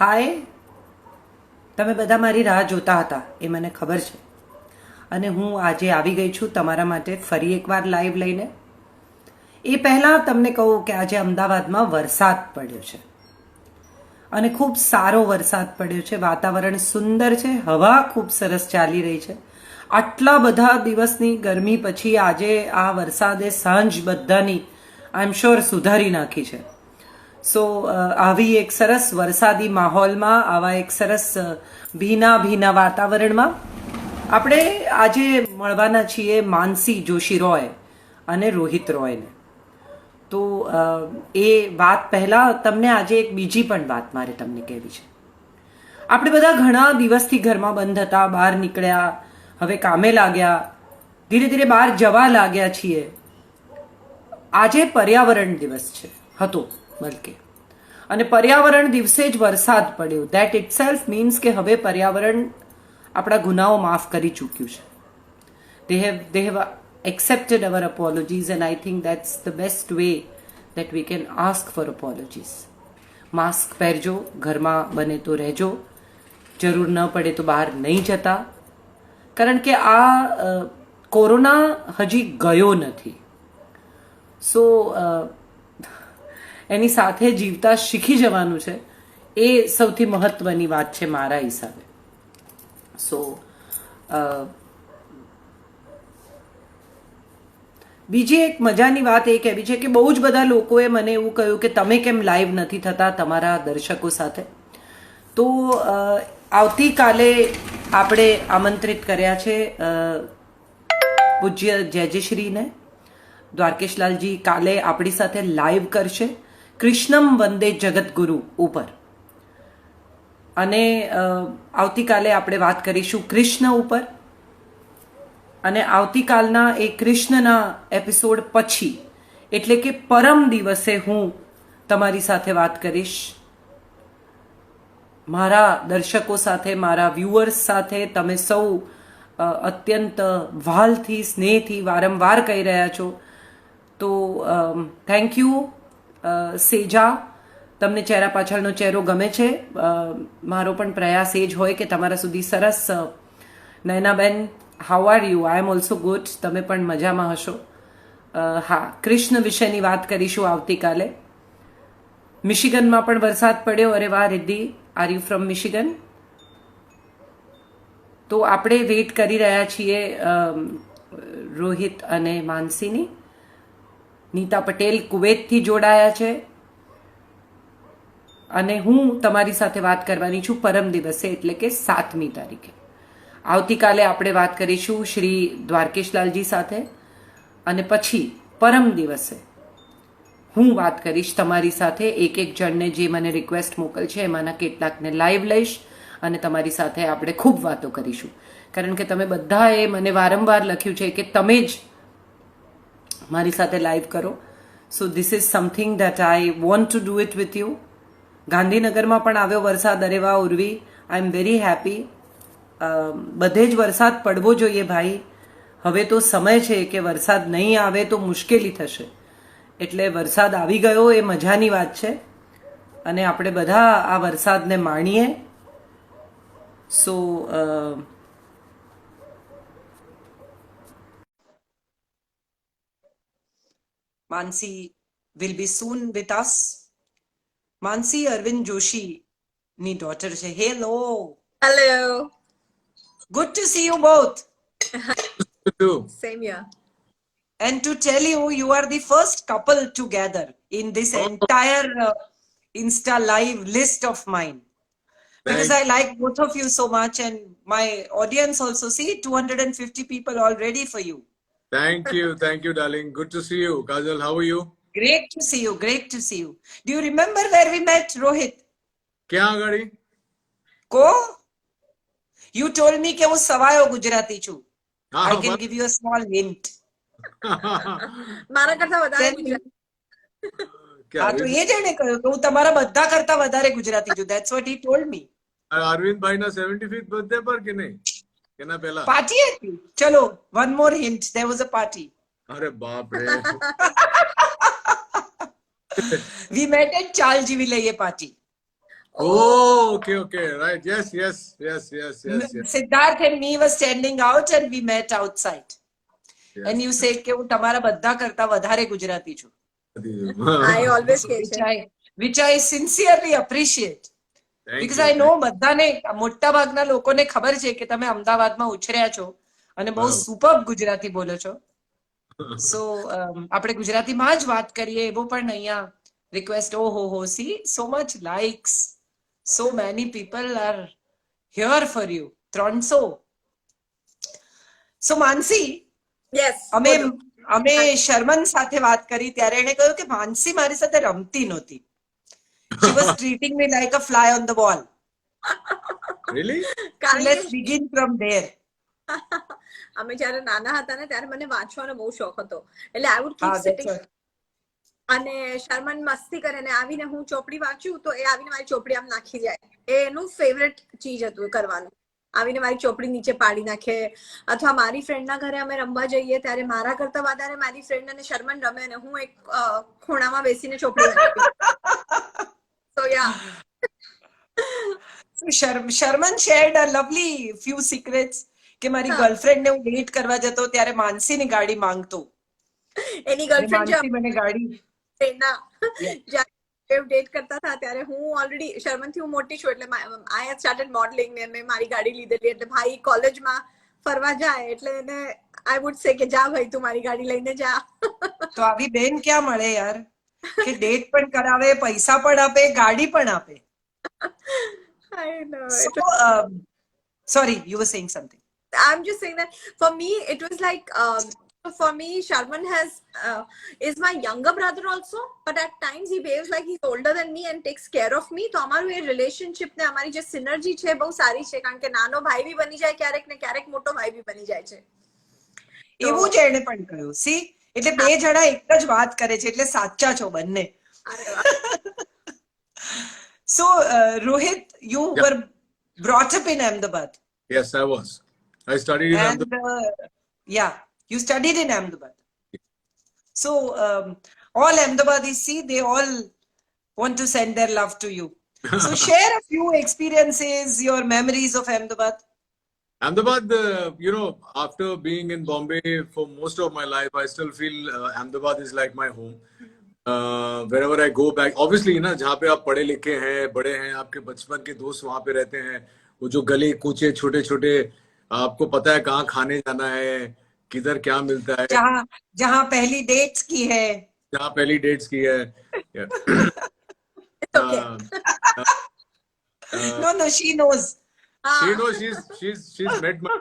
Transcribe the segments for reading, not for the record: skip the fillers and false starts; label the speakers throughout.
Speaker 1: હાય, તમે બધા મારી રાહ જોતા હતા એ મને ખબર છે. અને હું આજે આવી ગઈ છું તમારા માટે ફરી એકવાર લાઈવ લઈને. એ પહેલાં તમને કહું કે આજે અમદાવાદમાં વરસાદ પડ્યો છે અને ખૂબ સારો વરસાદ પડ્યો છે. વાતાવરણ સુંદર છે, હવા ખૂબ સરસ ચાલી રહી છે. આટલા બધા દિવસની ગરમી પછી આજે આ વરસાદે સાંજ બધાની આઈ એમ શ્યોર સુધારી નાખી છે. સો આવી એક સરસ વરસાદી માહોલમાં, આવા એક સરસ ભીના ભીના વાતાવરણમાં આપણે આજે મળવાના છીએ માનસી જોશી રોય અને રોહિત રોયને. તો એ વાત પહેલાં તમને આજે એક બીજી પણ વાત મારે તમને કહેવી છે. આપણે બધા ઘણા દિવસથી ઘરમાં બંધ હતા, બહાર નીકળ્યા, હવે કામે લાગ્યા, ધીરે ધીરે બહાર જવા લાગ્યા છીએ. આજે પર્યાવરણ દિવસ હતો બલકે, અને પર્યાવરણ દિવસે જ વરસાદ પડ્યો. ધેટ ઇટ સેલ્ફ મીન્સ કે હવે પર્યાવરણ આપણા ગુનાઓ માફ કરી ચૂક્યું છે. they have accepted our apologies and I think that's the best way that we can ask for apologies. Mask પહેરજો, ઘરમાં બને તો રહેજો, જરૂર ન પડે તો બહાર નહીં જતા, કારણ કે આ કોરોના હજી ગયો નથી. સો એની સાથે જીવતા શીખી જવાનું છે, એ સૌથી મહત્વની વાત છે મારા હિસાબે. સો બીજી એક મજાની વાત એ કહેવી છે કે બહુ જ બધા લોકોએ મને એવું કહ્યું કે તમે કેમ લાઈવ નથી થતા તમારા દર્શકો સાથે. તો આવતીકાલે આપણે આમંત્રિત કર્યા છે પૂજ્ય જયજયશ્રીને. દ્વારકેશલાલજી કાલે આપણી સાથે લાઈવ કરશે કૃષ્ણમ વંદે જગતગુરુ ઉપર. અને આવતીકાલે આપણે વાત કરીશું કૃષ્ણ ઉપર. અને આવતીકાલના એ કૃષ્ણના એપિસોડ પછી એટલે કે પરમ દિવસે હું તમારી સાથે વાત કરીશ, મારા દર્શકો સાથે, મારા વ્યુઅર્સ સાથે. તમે સૌ અત્યંત વ્હાલથી, સ્નેહથી વારંવાર કહી રહ્યા છો, તો થેન્ક યુ. સેજા, તમને ચહેરા પાછળનો ચહેરો ગમે છે. મારો પણ પ્રયાસ એ જ હોય કે તમારા સુધી સરસ. Nayanaben, how are you? I am also good. તમે પણ મજામાં હશો. હા, કૃષ્ણ વિશેની વાત કરીશું આવતીકાલે. મિશિગનમાં પણ વરસાદ પડ્યો. અરે વાહ Riddhi, are you from Michigan? તો આપણે વેઇટ કરી રહ્યા છીએ રોહિત અને માનસીની. નીતા પટેલ કુવૈતથી જોડાયા છે અને હું તમારી સાથે વાત કરવાની છું પરમ દિવસે એટલે કે 7મી તારીખે. આવતીકાલે આપણે વાત કરીશું શ્રી દ્વારકેશલાલજી સાથે અને પછી પરમ દિવસે હું વાત કરીશ તમારી સાથે. એક એક જણને જે મને રિક્વેસ્ટ મોકલશે એમાંના કેટલાકને લાઈવ લઈશ અને તમારી સાથે આપણે ખૂબ વાતો કરીશું. કારણ કે તમે બધાએ મને વારંવાર લખ્યું છે કે તમે જ મારી સાથે લાઈવ કરો. So this is something that I want to do it with you. ગાંધીનગરમાં પણ આવ્યો વરસાદ. અરે વાહ ઉર્વી, આઈ એમ વેરી હેપી. બધે જ વરસાદ પડવો જોઈએ ભાઈ. હવે તો સમય છે કે વરસાદ નહીં આવે તો મુશ્કેલી થશે. એટલે વરસાદ આવી ગયો એ મજાની વાત છે અને આપણે બધા આ વરસાદને માણીએ. So Mansi will be soon with us. Mansi Arvind જોશીની ડોટર છે. Hello.
Speaker 2: Hello.
Speaker 1: Good to see you both.
Speaker 2: Same here.
Speaker 1: And to tell you, you are the first couple together in this entire Insta live list of mine. Because I like both of you so much and my audience also. See, 250 people already for you.
Speaker 3: Thank you, darling. Good to see you. Kajal, how are you?
Speaker 1: Great to see you, great to see you. Do you remember where we met, Rohit?
Speaker 3: ક્યાં આગળ?
Speaker 1: Ko? You told me કે હું સવાયો ગુજરાતી છું. I can give you a small hint.
Speaker 2: મારા કરતા વધારે ગુજરાતી.
Speaker 1: હા, તો એ જ એને કહ્યું કે હું તમારા બધા કરતા વધારે ગુજરાતી છું. That's what he told me.
Speaker 3: Arvind ભાઈના 75th બર્થડે પર કે નહીં? કેના પહેલા?
Speaker 1: પાર્ટી હતી. ચલો, one more hint. There was a party.
Speaker 3: અરે બાપ રે.
Speaker 1: We met at ચાલ જીવી લઈએ party.
Speaker 3: Oh, okay, right. Yes.
Speaker 1: Siddharth and me were standing out and we met outside.
Speaker 3: Yes.
Speaker 1: And you said કે હું તમારા બધા કરતા વધારે ગુજરાતી છું.
Speaker 2: I always say
Speaker 1: which I sincerely appreciate.
Speaker 3: Thank
Speaker 1: Because
Speaker 3: you.
Speaker 1: I know બધાને મોટા ભાગના લોકોને ખબર છે કે તમે અમદાવાદમાં ઉછર્યા છો અને બહુ
Speaker 3: Wow.
Speaker 1: સુપર્બ ગુજરાતી બોલો છો. સો આપણે ગુજરાતીમાં જ વાત કરીએ એવો પણ અહીંયા રિક્વેસ્ટ. ઓહો C so much likes, so many people are here for you. 300. So Mansi,
Speaker 2: yes.
Speaker 1: અમે શર્મન સાથે વાત કરી ત્યારે એણે કહ્યું કે માનસી મારી સાથે રમતી નહોતી. She was treating me like a fly on the wall.
Speaker 3: Really?
Speaker 2: કારણ
Speaker 1: Let's
Speaker 2: કે
Speaker 1: begin from there.
Speaker 2: અમે જ્યારે નાના હતા ને ત્યારે મને વાંચવાનો બહુ શોખ હતો, એટલે I would keep
Speaker 1: that's
Speaker 2: sitting
Speaker 1: right.
Speaker 2: અને શર્મન મસ્તી કરે ને આવીને હું ચોપડી વાંચું તો એ આવીને મારી ચોપડી આમ નાખી જાય. એ એનું ફેવરેટ ચીજ હતું કરવાનું. આવીને મારી ચોપડી નીચે પાડી નાખે. અથવા મારી ફ્રેન્ડના ઘરે અમે રમવા જઈએ ત્યારે મારા કરતા વધારે મારી ફ્રેન્ડ અને શર્મન રમે અને હું એક ખૂણામાં બેસીને ચોપડી વાંચું. So yeah.
Speaker 1: So Sharman shared a lovely few secrets કે મારી ગર્લફ્રેન્ડ ને હું ડેટ કરવા જતો ત્યારે માનસીની ગાડી માંગતો.
Speaker 2: એની ગર્લફ્રેન્ડ
Speaker 1: માનસી મને ગાડી
Speaker 2: ડેટ કરતા હતા ત્યારે હું ઓલરેડી શર્મન થી હું મોટી છું એટલે આઈ હેડ સ્ટાર્ટેડ મોડલિંગ ને મેં મારી ગાડી લીધેલી એટલે ભાઈ કોલેજમાં ફરવા જાય એટલે એને આઈ વુડ સે કે જા ભાઈ તું મારી ગાડી લઈને જા.
Speaker 1: તો આવી બેન ક્યાં મળે યાર કે ડેટ પણ કરાવે, પૈસા પણ આપે, ગાડી પણ આપે.
Speaker 2: I know.
Speaker 1: So, sorry, you were saying something.
Speaker 2: I'm just saying that for me it was like for me Sharman is my younger brother also, but at times he behaves like he's older than me and takes care of me. તો અમારું એ relationship ને અમારી જે synergy છે બહુ સારી છે કારણ કે નાનો ભાઈ બી બની જાય ક્યારેક ને ક્યારેક મોટો ભાઈ બી બની જાય છે.
Speaker 1: એવું જ એણે પણ કહ્યું. સી એટલે બે જણા એક જ વાત કરે છે એટલે સાચા છો બંને. So Rohit, you were brought up in Ahmedabad.
Speaker 3: Yes, I was. I studied in Ahmedabad.
Speaker 1: Yeah, you studied in Ahmedabad. So all Ahmedabadis, see, they all want to send their love to you. So share a few experiences, your memories of Ahmedabad.
Speaker 3: Ahmedabad, after being in Bombay for most of my life, I still feel Ahmedabad is like my home. Wherever I go back, obviously ना जहाँ पे आप पढ़े लिखे हैं, बड़े हैं, आपके बचपन के दोस्त वहाँ पे रहते हैं, वो जो गली कूचे छोटे छोटे, आपको पता है कहाँ खाने जाना है, किधर क्या मिलता है,
Speaker 1: जहाँ पहली डेट्स की है, No, she knows.
Speaker 3: She knows. She's met my.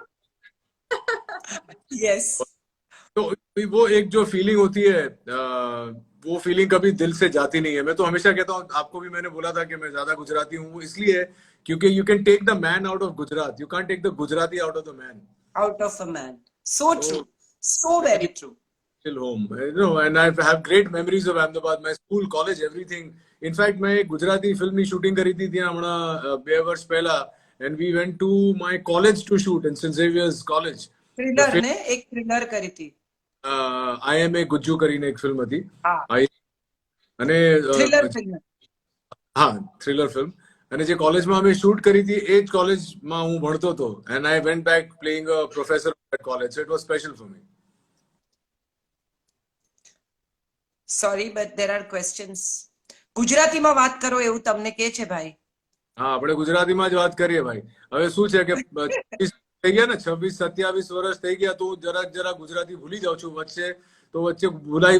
Speaker 1: Yes.
Speaker 3: तो वो एक जो फीलिंग होती है, वो फीलिंग कभी दिल से जाती नहीं है. मैं तो हमेशा कहता हूँ, आपको भी मैंने बोला था कि मैं ज्यादा गुजराती हूँ, इसलिए क्योंकि you can take the man out of Gujarat, you can't take the Gujarati out of the man.
Speaker 1: Out of a man. So true. So very true.
Speaker 3: Still home, and I have great memories of Ahmedabad. My school, college, everything. In fact, मैं एक Gujarati film की shooting करी थी ત્યાં હમણાં 2 વર્ષ પહેલા, and we went to my college to shoot in St. Xavier's College.
Speaker 1: Thriller ને એક thriller કરી હતી.
Speaker 3: I am a ગુજ્જુ કરીને એક ફિલ્મ હતી. અને થ્રિલર ફિલ્મ. અને જે કોલેજમાં અમે શૂટ કરી હતી એ જ કોલેજમાં હું ભણતો હતો, and I went back playing a professor at college, so it was special for me.
Speaker 1: Sorry, but there are questions. ગુજરાતીમાં વાત કરો એવું તમને કહે છે ભાઈ.
Speaker 3: હા, આપણે ગુજરાતીમાં જ વાત કરીએ ભાઈ. હવે શું છે કે થઈ ગયા ને 26-27 વર્ષ થઈ ગયા, તો જરા ગુજરાતી ભૂલી જાઉં છું. વચ્ચે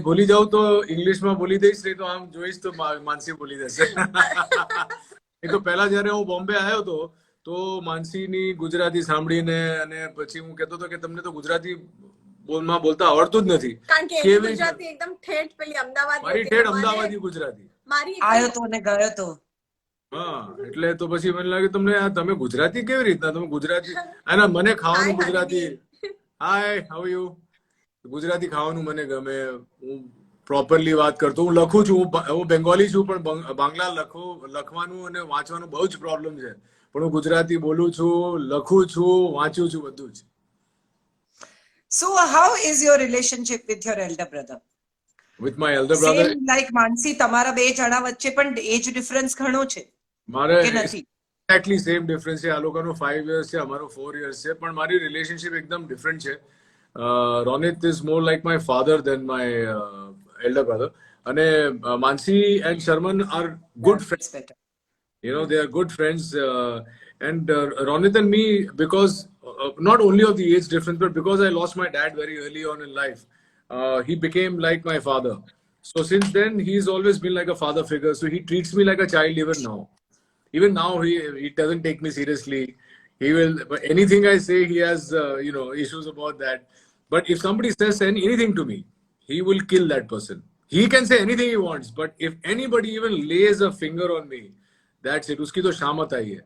Speaker 3: ભૂલી જાઉં તો ઇંગ્લિશમાં બોલી દઈશ, નહીં તો આમ જોઈશ તો માનસી બોલી દેશે. એ તો પહેલા જયારે હું બોમ્બે આવ્યો હતો તો માનસીની ગુજરાતી સાંભળીને અને પછી હું કહેતો હતો કે તમને તો ગુજરાતી બોલતા આવડતું જ નથી.
Speaker 2: કારણ કે ગુજરાતી એકદમ ઠેઠ પેલી અમદાવાદી,
Speaker 3: મારી ઠેઠ અમદાવાદી ગુજરાતી.
Speaker 1: આવ્યો તો ને ગયો તો.
Speaker 3: હા, એટલે તો પછી મને લાગે તમે ગુજરાતી કેવી રીતના, તમે ગુજરાતી, અને મને ખાવાનું ગુજરાતી. હાય, હાઉ યુ? ગુજરાતી ખાવાનું મને ગમે. હું પ્રોપરલી વાત કરતો, હું લખું છું, હું બેંગોલી છું, પણ બાંગ્લા લખવાનું અને વાંચવાનું બહુ જ પ્રોબ્લેમ છે. પણ હું ગુજરાતી બોલું છું, લખું છું, વાંચું છું, બધું જ.
Speaker 1: So how is your relationship with your elder brother?
Speaker 3: With my elder brother,
Speaker 1: Same like Mansi, તમારા બે જણા વચ્ચે પણ એજ ડિફરન્સ ઘણો છે.
Speaker 3: મારે
Speaker 4: કે નથી?
Speaker 3: એક્ઝેક્ટલી સેમ ડિફરન્સ છે. આ લોકોનો 5 years છે, અમારો 4 years છે, પણ મારી રિલેશનશિપ એકદમ ડિફરન્ટ છે. Ronit is more like my father than my elder brother. અને Mansi and Sharman are good friend.
Speaker 4: It's better.
Speaker 3: They are good friends. And Ronit and me, because not only of the age difference, but because I lost my dad very early on in life, he became like my father. So since then, he's always been like a father figure. So he treats me like a child even now. Even now, he doesn't take me seriously. He will, but anything I say, he has issues about that. But if somebody says anything to me, he will kill that person. He can say anything he wants, but if anybody even lays a finger on me, that's it. Uski to shamat aayi hai.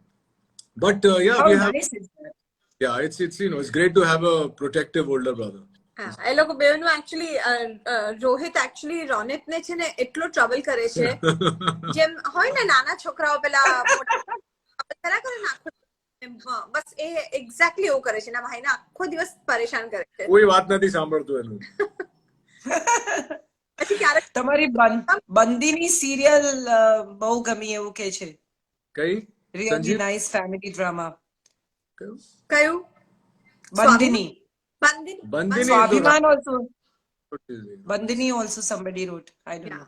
Speaker 3: But yeah,
Speaker 4: How
Speaker 3: we have.
Speaker 4: nice is that?
Speaker 3: Yeah, it's great to have a protective older brother.
Speaker 2: હા, એ લોકો બેવનું actually, Rohit actually Ronit ને છે ને એટલો trouble કરે છે જેમ હોય ને નાના છોકરાઓ પેલા ખરા કરે ને આખો બસ એ એક્ઝેક્ટલી એવું કરે છે. એના ભાઈને આખો દિવસ પરેશાન કરે છે.
Speaker 3: કોઈ વાત નથી સાંભળતું એનું.
Speaker 2: પછી ક્યારેક
Speaker 4: તમારી બંદીની સિરિયલ બહુ ગમી એવું કે છે.
Speaker 3: કઈ?
Speaker 4: Really
Speaker 3: Sanjeev?
Speaker 4: nice family drama.
Speaker 3: કયું?
Speaker 2: કયું?
Speaker 4: Bandini.
Speaker 2: બંદીની?
Speaker 3: બંદીની તો
Speaker 4: Swabiman also.
Speaker 3: રાત-
Speaker 4: Bandini also somebody wrote. I don't
Speaker 2: Yeah.
Speaker 4: know.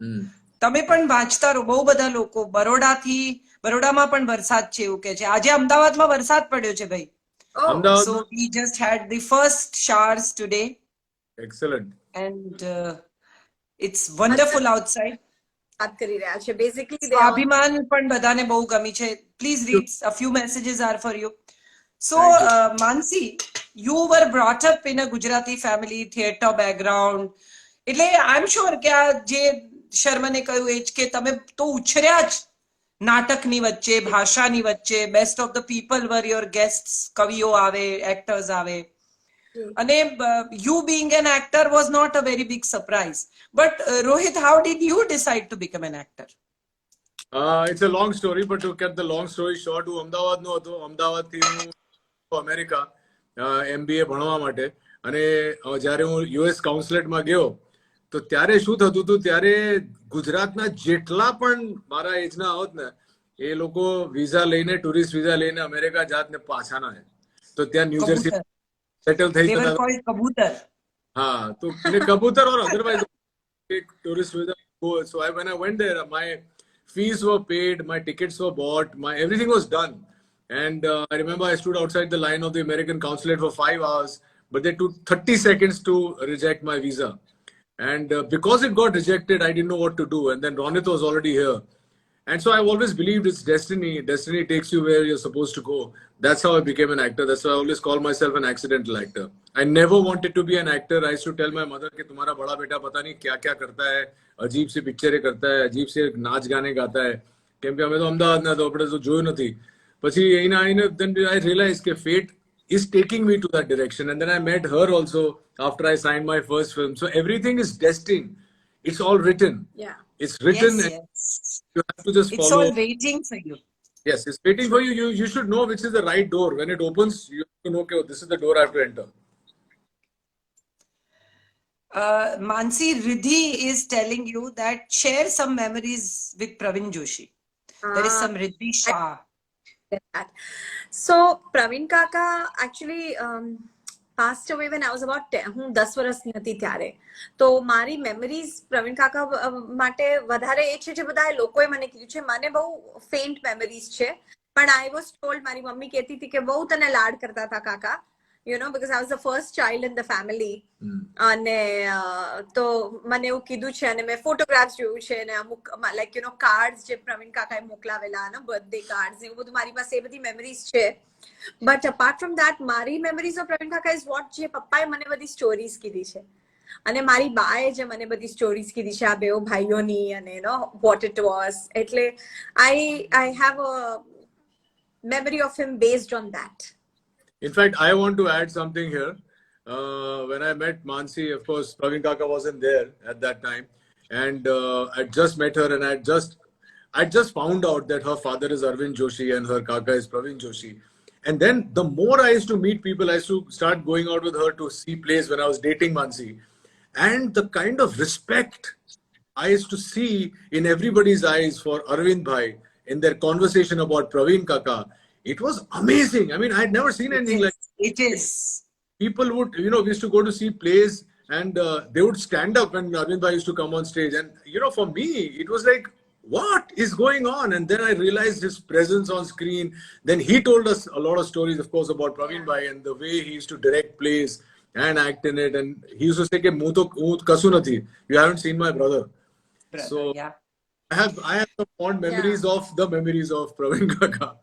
Speaker 3: હમ.
Speaker 4: તમે પણ વાંચતા રહો. બહુ બધા લોકો બરોડામાં પણ વરસાદ છે એવું કે છે. આજે અમદાવાદમાં વરસાદ પડ્યો છે ભાઈ.
Speaker 2: Oh,
Speaker 3: Ahmedabad
Speaker 4: So we just had the first showers today
Speaker 3: excellent.
Speaker 4: and it's wonderful outside.
Speaker 2: વાત કરી રહ્યા છે બેઝિકલી
Speaker 4: સ્વાભિમાન પણ બધાને બહુ ગમી છે. Please read. A few messages are for you. So,
Speaker 3: Thank
Speaker 4: Mansi, you were brought up in a Gujarati family, theatre background. એટલે I'm sure કે આ જે શર્મને કહ્યું એ જ કે તમે તો ઉછર્યા જ નાટકની વચ્ચે, ભાષાની વચ્ચે. Best of the people were your guests. કવિઓ આવે, એક્ટર્સ આવે. અને you being an actor was not a very big surprise. But Rohit, how did you decide to become an actor?
Speaker 3: It's a long story, but to cut the long story short, હું અમદાવાદનો હતો. અમદાવાદથી હું America MBA ભણવા માટે. અને જ્યારે હું US કાઉન્સલેટમાં ગયો તો ત્યારે શું થતું હતું, ત્યારે ગુજરાતના જેટલા પણ મારા એજના હોત ને એ લોકો વિઝા લઈને, ટુરિસ્ટ વિઝા લઈને અમેરિકા જાત ને પાછા ના. તો ત્યાં ન્યુજર્સી
Speaker 4: Kabutar.
Speaker 3: સેટલ થઈ
Speaker 4: They were
Speaker 3: જતા.
Speaker 4: called Kabutar.
Speaker 3: હા, તો કબૂતર or otherwise tourist visa go. So when I went there, my fees were paid, my tickets were bought, my everything was done. And I remember I stood outside the line of the American consulate for 5 hours, but they took 30 seconds to reject my visa. And because it got rejected, I didn't know what to do. And then Ronit was already here. And so I've always believed it's destiny. Destiny takes you where you're supposed to go. That's how I became an actor. That's why I always call myself an accidental actor. I never wanted to be an actor. I used to tell my mother कि तुम्हारा बड़ा बेटा पता नहीं क्या क्या करता है, अजीब सी पिक्चरें करता है, अजीब से नाच गाने गाता है. કેમ કે અમે તો અમદાવાદના તો આપણે તો જોયું નથી. પછી અહીંના આવીને then I realized કે fate is taking me to that direction. And then I met her also after I signed my first film. So everything is destined. It's all written.
Speaker 2: yeah.
Speaker 3: It's written.
Speaker 4: Yes,
Speaker 3: And
Speaker 4: yes.
Speaker 3: you have to just
Speaker 4: It's
Speaker 3: follow.
Speaker 4: all waiting for you.
Speaker 3: Yes, it's waiting for you. You should know which is the right door. When it opens, you have to know, okay, this is the door I have to enter.
Speaker 4: Mansi, Riddhi is telling you that share some memories with Praveen Joshi. There is some Riddhi Shah.
Speaker 2: that. So Praveen Kaka actually passed away when I was about 10. હું 10 વર્ષની હતી ત્યારે. તો મારી memories Pravin કાકા માટે વધારે એ છે જે બધા લોકોએ મને કીધું છે. મને બહુ ફેન્ટ મેમરીઝ છે. પણ I was told, મારી મમ્મી કહેતી હતી કે બહુ તને લાડ કરતા હતા કાકા. You know, because I was the first child in the family. અને તો મને એવું કીધું છે અને મેં ફોટોગ્રાફ્સ જોયું છે અને અમુક લાઈક યુ નો કાર્ડ્સ જે પ્રવીણ કાકાએ મોકલાવેલા ને બર્થડે કાર્ડ્સ એવું બધું મારી પાસે એ બધી મેમરીઝ છે. બટ અપાર્ટ ફ્રોમ ધેટ મારી મેમરીઝ ઓફ પ્રવીણ કાકા ઇઝ વોટ જે પપ્પાએ મને બધી સ્ટોરીઝ કીધી છે અને મારી બાએ જે મને બધી સ્ટોરીઝ કીધી છે આ બેઓ ભાઈઓની અને નો વોટ ઇટ વોઝ. એટલે I have a memory of him based on that.
Speaker 3: In fact, I want to add something here. When I met Mansi, of course, Praveen Kaka wasn't there at that time. And I just met her and I just found out that her father is Arvind Joshi and her Kaka is Praveen Joshi. And then the more I used to meet people, I used to start going out with her to see plays when I was dating Mansi. And the kind of respect I used to see in everybody's eyes for Arvind Bhai in their conversation about Praveen Kaka, it was amazing. I mean, I'd never seen anything like
Speaker 4: It is.
Speaker 3: people would, you know, we used to go to see plays and they would stand up when Arvind Bhai used to come on stage. And, you know, for me, it was like, what is going on? And then I realized his presence on screen. Then he told us a lot of stories, of course, about Praveen Bhai and the way he used to direct plays and act in it. And he used to say, "Ke muh to kasu nathi." You haven't seen my brother.
Speaker 4: Brother,
Speaker 3: So
Speaker 4: yeah.
Speaker 3: I have some fond memories of the memories of Praveen Kaka.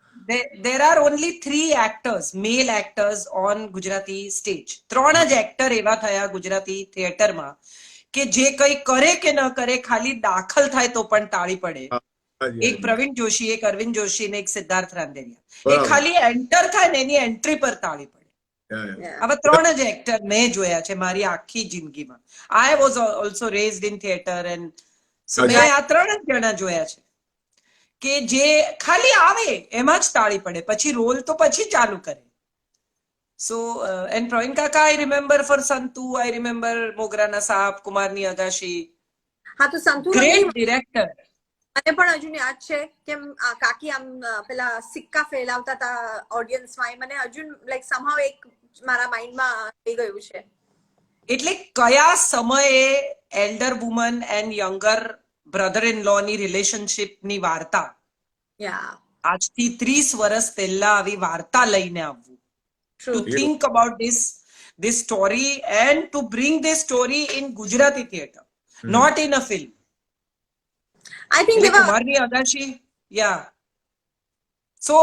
Speaker 4: There are only 3 actors, male actors on Gujarati stage. 3 જ actor એવા થયા ગુજરાતી થિયેટરમાં કે જે કંઈ કરે કે ન કરે ખાલી દાખલ થાય તો પણ તાળી પડે. એક પ્રવીણ જોશી, એક અરવિંદ જોશી ને એક સિદ્ધાર્થ રાંદેરિયા. એ ખાલી એન્ટર થાય ને એની એન્ટ્રી પર તાળી પડે. આવા 3 જ એક્ટર મેં જોયા છે મારી આખી જિંદગીમાં. I was also raised in theatre and so મેં આ 3 જ જણા જોયા છે કે જે ખાલી આવે એમાં જ તાળી પડે, પછી રોલ તો પછી ચાલુ કરે. So and Praveen Kaka, I remember for Santu, I remember Mograna Saab, Kumarni Agashi.
Speaker 2: હા તો સંતુ
Speaker 4: Great director.
Speaker 2: મને પણ હજુ યાદ છે કે કાકી આમ પેલા સિક્કા ફેલાવતા હતા ઓડિયન્સમાં. એ મને હજુ લાઈક સમહાવ એક મારા માઇન્ડમાં આવી ગયું છે.
Speaker 4: એટલે કયા સમયે elder woman and younger brother in law ની રિલેશનશિપ ની વાર્તા
Speaker 2: યા
Speaker 4: આજથી 30 વર્ષ પહેલા આવી વાર્તા લઈને આવવું. To think about this story and to bring this story in Gujarati theatre, not in a film.
Speaker 2: I think
Speaker 4: એટલે કુમારની અગાશી, yeah. So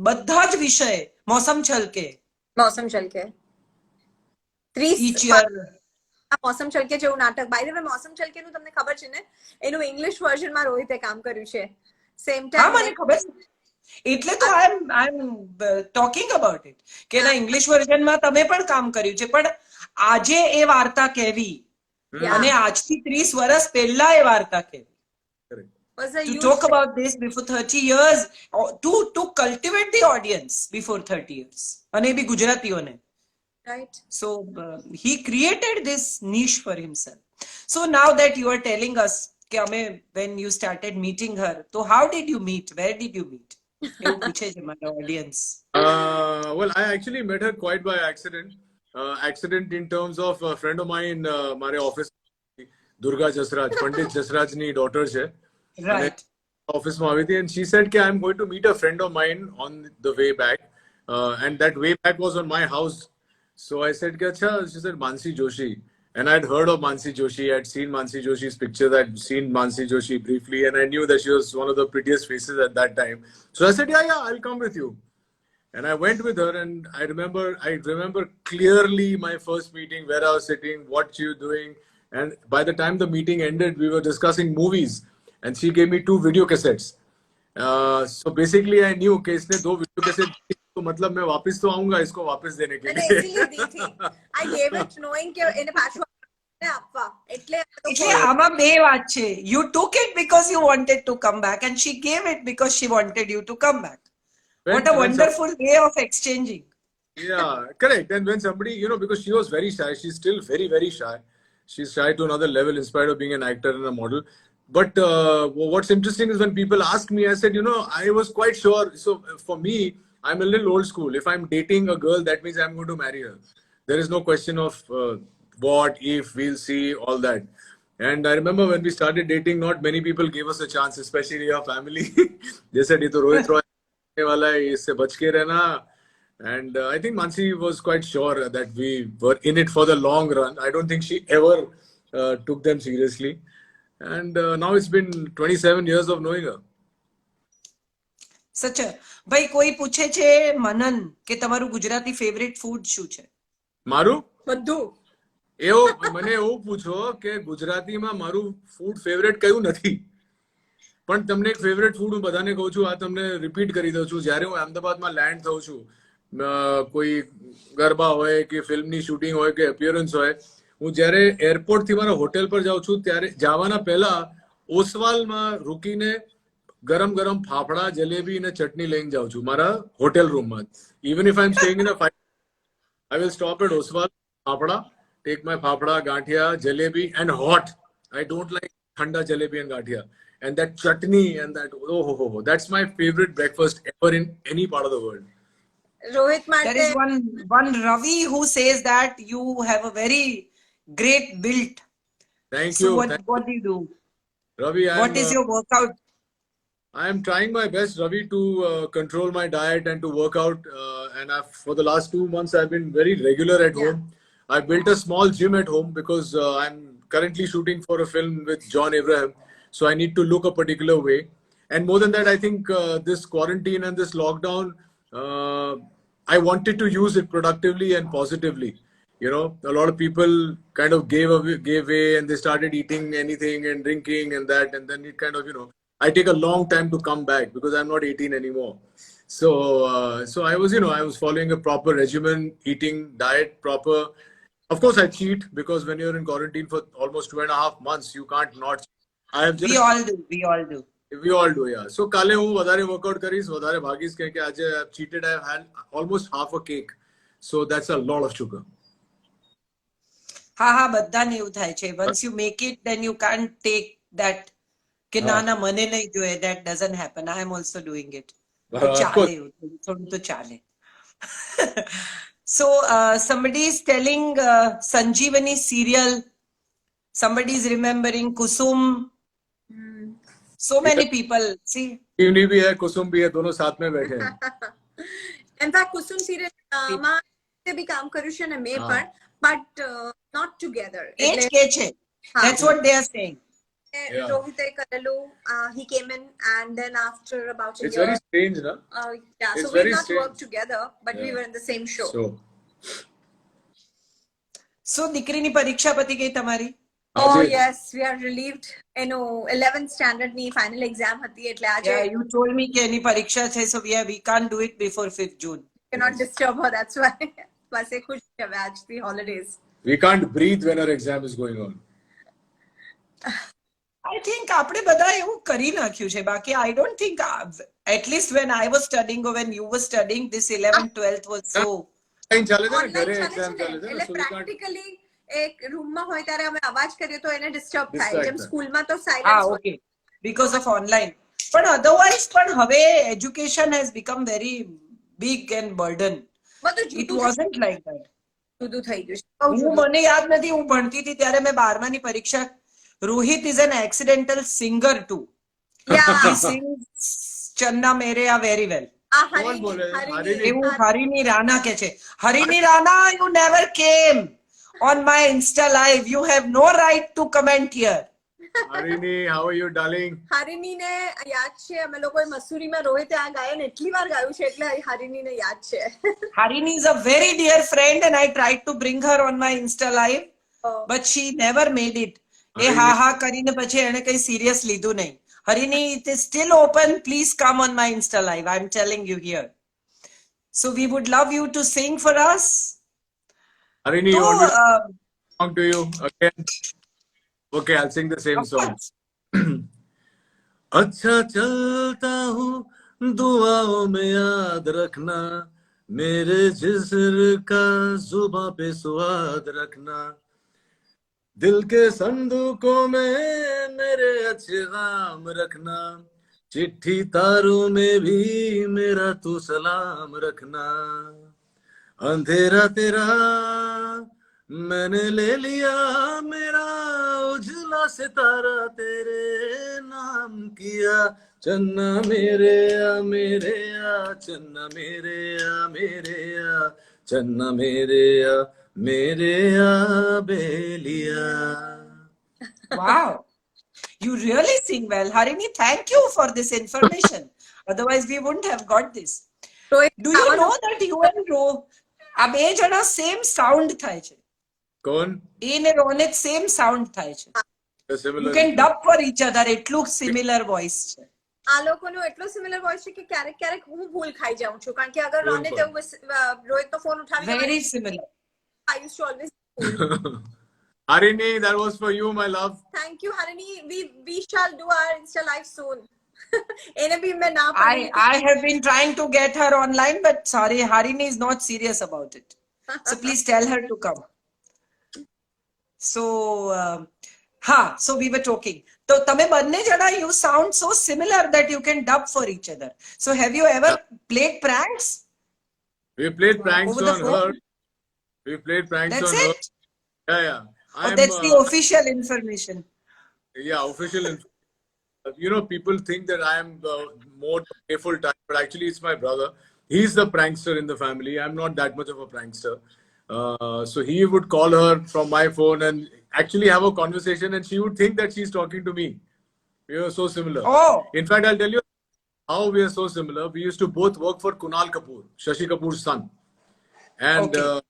Speaker 4: બધા જ વિષય મૌસમ છલકે
Speaker 2: મૌસમ છલકે 30
Speaker 4: each year.
Speaker 2: આ મૌસમ છલકે જેવું નાટક. બાય ધ વે મૌસમ છલકેનું તમને ખબર છે ને, એનું ઇંગ્લિશ વર્ઝનમાં રોહિતે કામ કર્યું છે. સેમ
Speaker 4: હા મને
Speaker 2: ટાઈમ
Speaker 4: ખબર છે. એટલે તો આઈ એમ ટોકિંગ અબાઉટ ઇટ કે ના ઇંગ્લિશ વર્ઝનમાં તમે પણ કામ કર્યું છે, પણ આજે એ વાર્તા કહેવી અને આજથી 30 વર્ષ પહેલા એ વાર્તા કહેવી.
Speaker 2: was a
Speaker 4: To
Speaker 2: huge
Speaker 4: talk about this before 30 years, to cultivate the audience before 30 years. અને એ બી ગુજરાતીઓને.
Speaker 2: right.
Speaker 4: So he created this niche for himself. So now that you are telling us કે અમે when you started meeting her, so how did you meet? Where did you meet? એવું પૂછે છે મારા audience.
Speaker 3: Well, I actually met her quite by accident. Accident in terms of a friend of mine, મારે office Durga Jasraj, Pandit Jasrajની daughter છે.
Speaker 4: Right.
Speaker 3: Office માં આવી હતી and she said કે I'm going to meet a friend of mine on the way back, and that way back was on my house. So I said કે acha, she said Mansi Joshi, and I'd heard of Mansi Joshi. I'd seen Mansi Joshi's pictures. I'd seen Mansi Joshi briefly, and I knew that she was one of the prettiest faces at that time. So I said, yeah, I'll come with you. And I went with her, and I remember clearly my first meeting, where I was sitting, what she was doing. And by the time the meeting ended, we were discussing movies, and she gave me 2 video cassettes. So basically I knew कि इसने 2 video cassettes दी, तो मतलब मैं वापस तो आऊंगा इसको वापस देने के
Speaker 2: અને
Speaker 3: लिए.
Speaker 2: easily દી હતી. I gave it knowing કે એને પાછું આપવા. એટલે
Speaker 4: એટલે આમાં બે વાત છે. You took it because you wanted to come back and she gave it because she wanted you to come back. What a wonderful way of exchanging.
Speaker 3: Yeah, correct. And when somebody, you know, because she was very shy, she's still very, very shy. She's shy to another level in spite of being an actor and a model. But what's interesting is when people ask me, I said, you know, I was quite sure. So for me, I'm a little old school. If I'm dating a girl, that means I'm going to marry her. There is no question of what, if, we'll see, all that. And I remember when we started dating, not many people gave us a chance, especially our family. They said, "ये तो रोहित रॉय वाला है, इससे बच के रहना." And I think Mansi was quite sure that we were in it for the long run. I don't think she ever took them seriously. And now it's been 27 years of knowing her.
Speaker 4: સચ ભાઈ કોઈ પૂછે છે મનન કે તમારું Gujarati favourite food શું છે?
Speaker 3: મારું
Speaker 2: બધું
Speaker 3: મને એવું પૂછો કે ગુજરાતીમાં મારું ફૂડ ફેવરેટ કયું નથી, પણ તમને એક ફેવરેટ ફૂડ હું બધાને કહું છું, આ તમને રિપીટ કરી દઉં છું. જ્યારે હું અમદાવાદમાં લેન્ડ થઉં છું, કોઈ ગરબા હોય કે ફિલ્મની શૂટિંગ હોય કે અપિયરન્સ હોય, હું જ્યારે એરપોર્ટથી મારા હોટેલ પર જાઉં છું ત્યારે જવાના પહેલા ઓસવાલમાં રૂકીને ગરમ ગરમ ફાફડા, જલેબી અને ચટણી લઈને જાઉં છું મારા હોટેલ રૂમમાં. Even if I am staying in a 5, I will stop at Oswal, Fafda, take my Fafda, Gathia, jalebi and hot. I don't like thanda jalebi and Gathia. and that chutney and that that's my favorite breakfast ever in any part of the world.
Speaker 2: Rohit
Speaker 4: There
Speaker 2: માટે
Speaker 4: is one Ravi who says that you have a very great build.
Speaker 3: Thank
Speaker 4: So
Speaker 3: you.
Speaker 4: what do you do?
Speaker 3: Ravi,
Speaker 4: What is your workout?
Speaker 3: I am trying my best, Ravi, to control my diet and to work out. And for the last 2 months, I've been very regular at home. I built a small gym at home because I'm currently shooting for a film with John Abraham. So I need to look a particular way. And more than that, I think this quarantine and this lockdown, I wanted to use it productively and positively. You know, a lot of people kind of gave way and they started eating anything and drinking and that. And then it kind of, I take a long time to come back because I'm not 18 anymore. So I was, I was following a proper regimen, eating diet proper. Of course, I cheat because when you're in quarantine for almost 2.5 months, you can't not. I have just.
Speaker 4: We all do. We all do.
Speaker 3: We all do, yeah. So કાલે હું વધારે workout કરીશ, વધારે ભાગીશ કે આજે I've cheated. I've had almost half a cake. So that's a lot of sugar.
Speaker 4: હા બધાને એવું થાય છે. Once you make it, then you can't take that. કે ના ના મને નહીં જોઈએ. That doesn't happen. I am also doing it. ચાલે એવું થોડું તો ચાલે. So somebody is telling Sanjeevani serial. Somebody is remembering Kusum. So many people. See.
Speaker 3: Sanjeevani भी है, कुसुम भी है, दोनों साथ में बैठे हैं.
Speaker 2: ઇનફેક્ટ કુસુમ સિરિયલ માં બી કામ કર્યું છે ને મેં પણ, but not together.
Speaker 4: એ જ કે છે. That's what they are saying.
Speaker 2: રોહિતે કરેલું, he came in and then after about a year.
Speaker 3: It's very strange, na?
Speaker 2: Yeah,
Speaker 3: It's
Speaker 2: so we
Speaker 3: very
Speaker 2: not
Speaker 3: strange.
Speaker 2: worked together, but we were in the same show.
Speaker 4: So દીકરીની પરીક્ષા પતી ગઈ તમારી?
Speaker 2: Oh yes, we are relieved. 11th standard ની final exam હતી એટલે આજે.
Speaker 4: Yeah, you told me કે એની પરીક્ષા છે, so we can't do it before 5th June.
Speaker 2: Cannot disturb her, that's why. બસ એ ખુશ છે હવે આજથી holidays.
Speaker 3: We can't breathe when our exam is going on.
Speaker 4: I think આપણે બધા એવું કરી નાખ્યું છે. બાકી I don't think, at least when I was studying or when you were studying, this 11th 12th was so.
Speaker 3: Online ચાલે છે ને,
Speaker 2: Online
Speaker 3: ઘરે
Speaker 2: ચાલે
Speaker 3: exam
Speaker 2: છે
Speaker 3: ચાલે
Speaker 2: ને,
Speaker 3: છે ને,
Speaker 2: એટલે
Speaker 3: so we can't.
Speaker 2: practically એક રૂમમાં હોય ત્યારે અમે અવાજ કરીએ તો એને ડિસ્ટર્બ થાય.
Speaker 3: Distract
Speaker 2: જેમ
Speaker 3: થાય.
Speaker 2: સ્કૂલમાં તો silence
Speaker 4: Okay. Because of online. પણ otherwise પણ હવે education has become very big and burden.
Speaker 2: બધું
Speaker 4: It
Speaker 2: જુદું
Speaker 4: wasn't like that.
Speaker 2: જુદું થઈ ગયું છે. બહુ
Speaker 4: હું
Speaker 2: જુદું.
Speaker 4: મને યાદ નથી, હું ભણતી હતી ત્યારે મેં 12માની પરીક્ષા. Rohit is an accidental singer too.
Speaker 2: Yeah.
Speaker 4: He sings Channa Mereya very well.
Speaker 2: આ
Speaker 3: કોણ
Speaker 2: હરિની,
Speaker 3: બોલે?
Speaker 2: હરિની.
Speaker 4: એવું હરિની રાણા કે છે. હરિની Rana, you never came on my Insta live. You have no right to comment here.
Speaker 3: Harini, how are you, darling?
Speaker 2: હરિનીને યાદ છે, અમે લોકોએ મસૂરીમાં રોહિતે આ ગાયન એટલી વાર ગાયું છે એટલે હરિનીને યાદ છે.
Speaker 4: Harini is a very dear friend and I tried to bring her on my Insta live,
Speaker 2: Oh.
Speaker 4: but she never made it. એ હા હા કરીને પછી એને કઈ serious લીધું નહીં. Harini, it is still open. Please come on my Insta live. I'm telling you here. So we would love you to sing for us.
Speaker 3: Harini, you
Speaker 4: So,
Speaker 3: want me to song to you again? Okay, I'll sing the same
Speaker 4: of
Speaker 3: song.
Speaker 4: course.
Speaker 3: अच्छा चलता हूँ, दुआओं में याद रखना, मेरे जिस्र का जुबां पे स्वाद रखना, दिल के संदूकों में मेरे अच्छे काम रखना, चिट्ठी तारों में भी मेरा तू सलाम रखना, अंधेरा तेरा मैंने ले लिया, मेरा उजला सितारा तेरे नाम किया, चन्ना मेरे आ मेरे आ, चन्ना मेरे आ मेरे आ, चन्ना मेरे आ मेरे आ बेलिया.
Speaker 4: Wow. You really sing well. Harini, thank you for this information. Otherwise, we wouldn't have got this.
Speaker 2: Rohit
Speaker 4: Do you know that you and આ બે જણા same sound થાય છે?
Speaker 3: कौन?
Speaker 4: એ ને રોનિત same sound થાય છે. You
Speaker 3: Similar.
Speaker 4: can dub for each other. એટલું similar voice છે.
Speaker 2: આ લોકોનો એટલો સિમિલર વોઇસ છે કે ક્યારેક ક્યારેક હું ભૂલ ખાઈ જાઉં છું કારણ કે અગર
Speaker 3: ભૂલ
Speaker 2: રોનિત
Speaker 3: પણ.
Speaker 2: એવું રોહિતનો ફોન ઉઠાવી
Speaker 4: Very similar.
Speaker 2: I used to always
Speaker 3: Harini, that was for you, my love.
Speaker 2: thank you Harini, we shall do our Insta live soon. એને બી મેં ના પાડી.
Speaker 4: I have been trying to get her online, but sorry, Harini is not serious about it. So please tell her to come. So હા, so we were talking. તો તમે બંને જણા, you sound so similar that you can dub for each other. So have you ever played pranks
Speaker 3: We played pranks
Speaker 4: over the
Speaker 3: on
Speaker 4: phone?
Speaker 3: her. We played pranks
Speaker 4: That's
Speaker 3: on her.
Speaker 4: it?
Speaker 3: Yeah.
Speaker 4: Or that's the official information?
Speaker 3: Yeah, official. You know, people think that I am more playful type, but actually it's my brother. He's the prankster in the family. I'm not that much of a prankster. So he would call her from my phone and actually have a conversation, and she would think that she's talking to me. We were so similar.
Speaker 4: Oh,
Speaker 3: In fact, I'll tell you how we are so similar. We used to both work for Kunal Kapoor, Shashi Kapoor's son. And
Speaker 4: okay.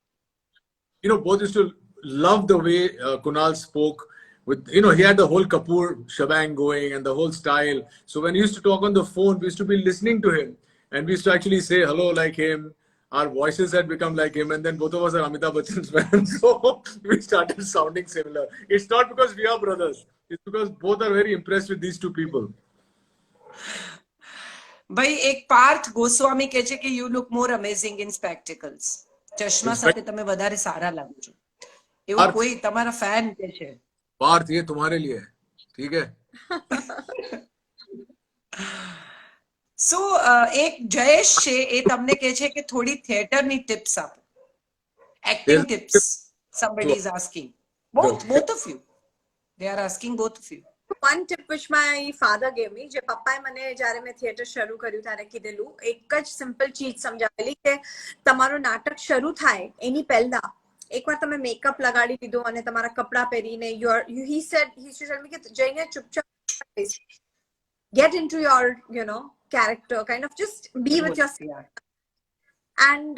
Speaker 3: you know, both used to love the way Kunal spoke. With, you know, he had the whole Kapoor shebang going and the whole style. So when he used to talk on the phone, we used to be listening to him, and we used to actually say hello like him. Our voices had become like him, and then both of us are Amitabh Bachchan's fans, so we started sounding similar. It's not because we are brothers; it's because both are very impressed with these two people.
Speaker 4: ભાઈ એક પાર્થ ગોસ્વામી કહે છે કે you look more amazing in spectacles. ચશ્મા સાથે તમે વધારે સારા લાગો છો. એવું
Speaker 3: પાર્થ-
Speaker 4: કોઈ તમારા ફેન કહે છે.
Speaker 3: पार्थ, ये तुम्हारे लिए है, ठीक है?
Speaker 4: સો એક જયેશ છે, એ તમને કહે છે કે થોડી થિયેટરની ટિપ્સ આપો. Acting
Speaker 3: Yes.
Speaker 4: Tips. Somebody is asking. Both of you. They are asking both of you.
Speaker 2: one tip which my father gave me, જે પપ્પાએ મને જ્યારે મેં થિયેટર શરૂ કર્યું ત્યારે કીધેલું, એક જ સિમ્પલ ચીજ સમજાવેલી કે તમારું નાટક શરૂ થાય એની પહેલા એકવાર તમે મેકઅપ લગાડી દીધો અને તમારા કપડા પહેરીને he said he used to tell me કે જઈને ચૂપચાપ get into your, you know, character, kind of just be with yourself.
Speaker 4: Yeah.
Speaker 2: And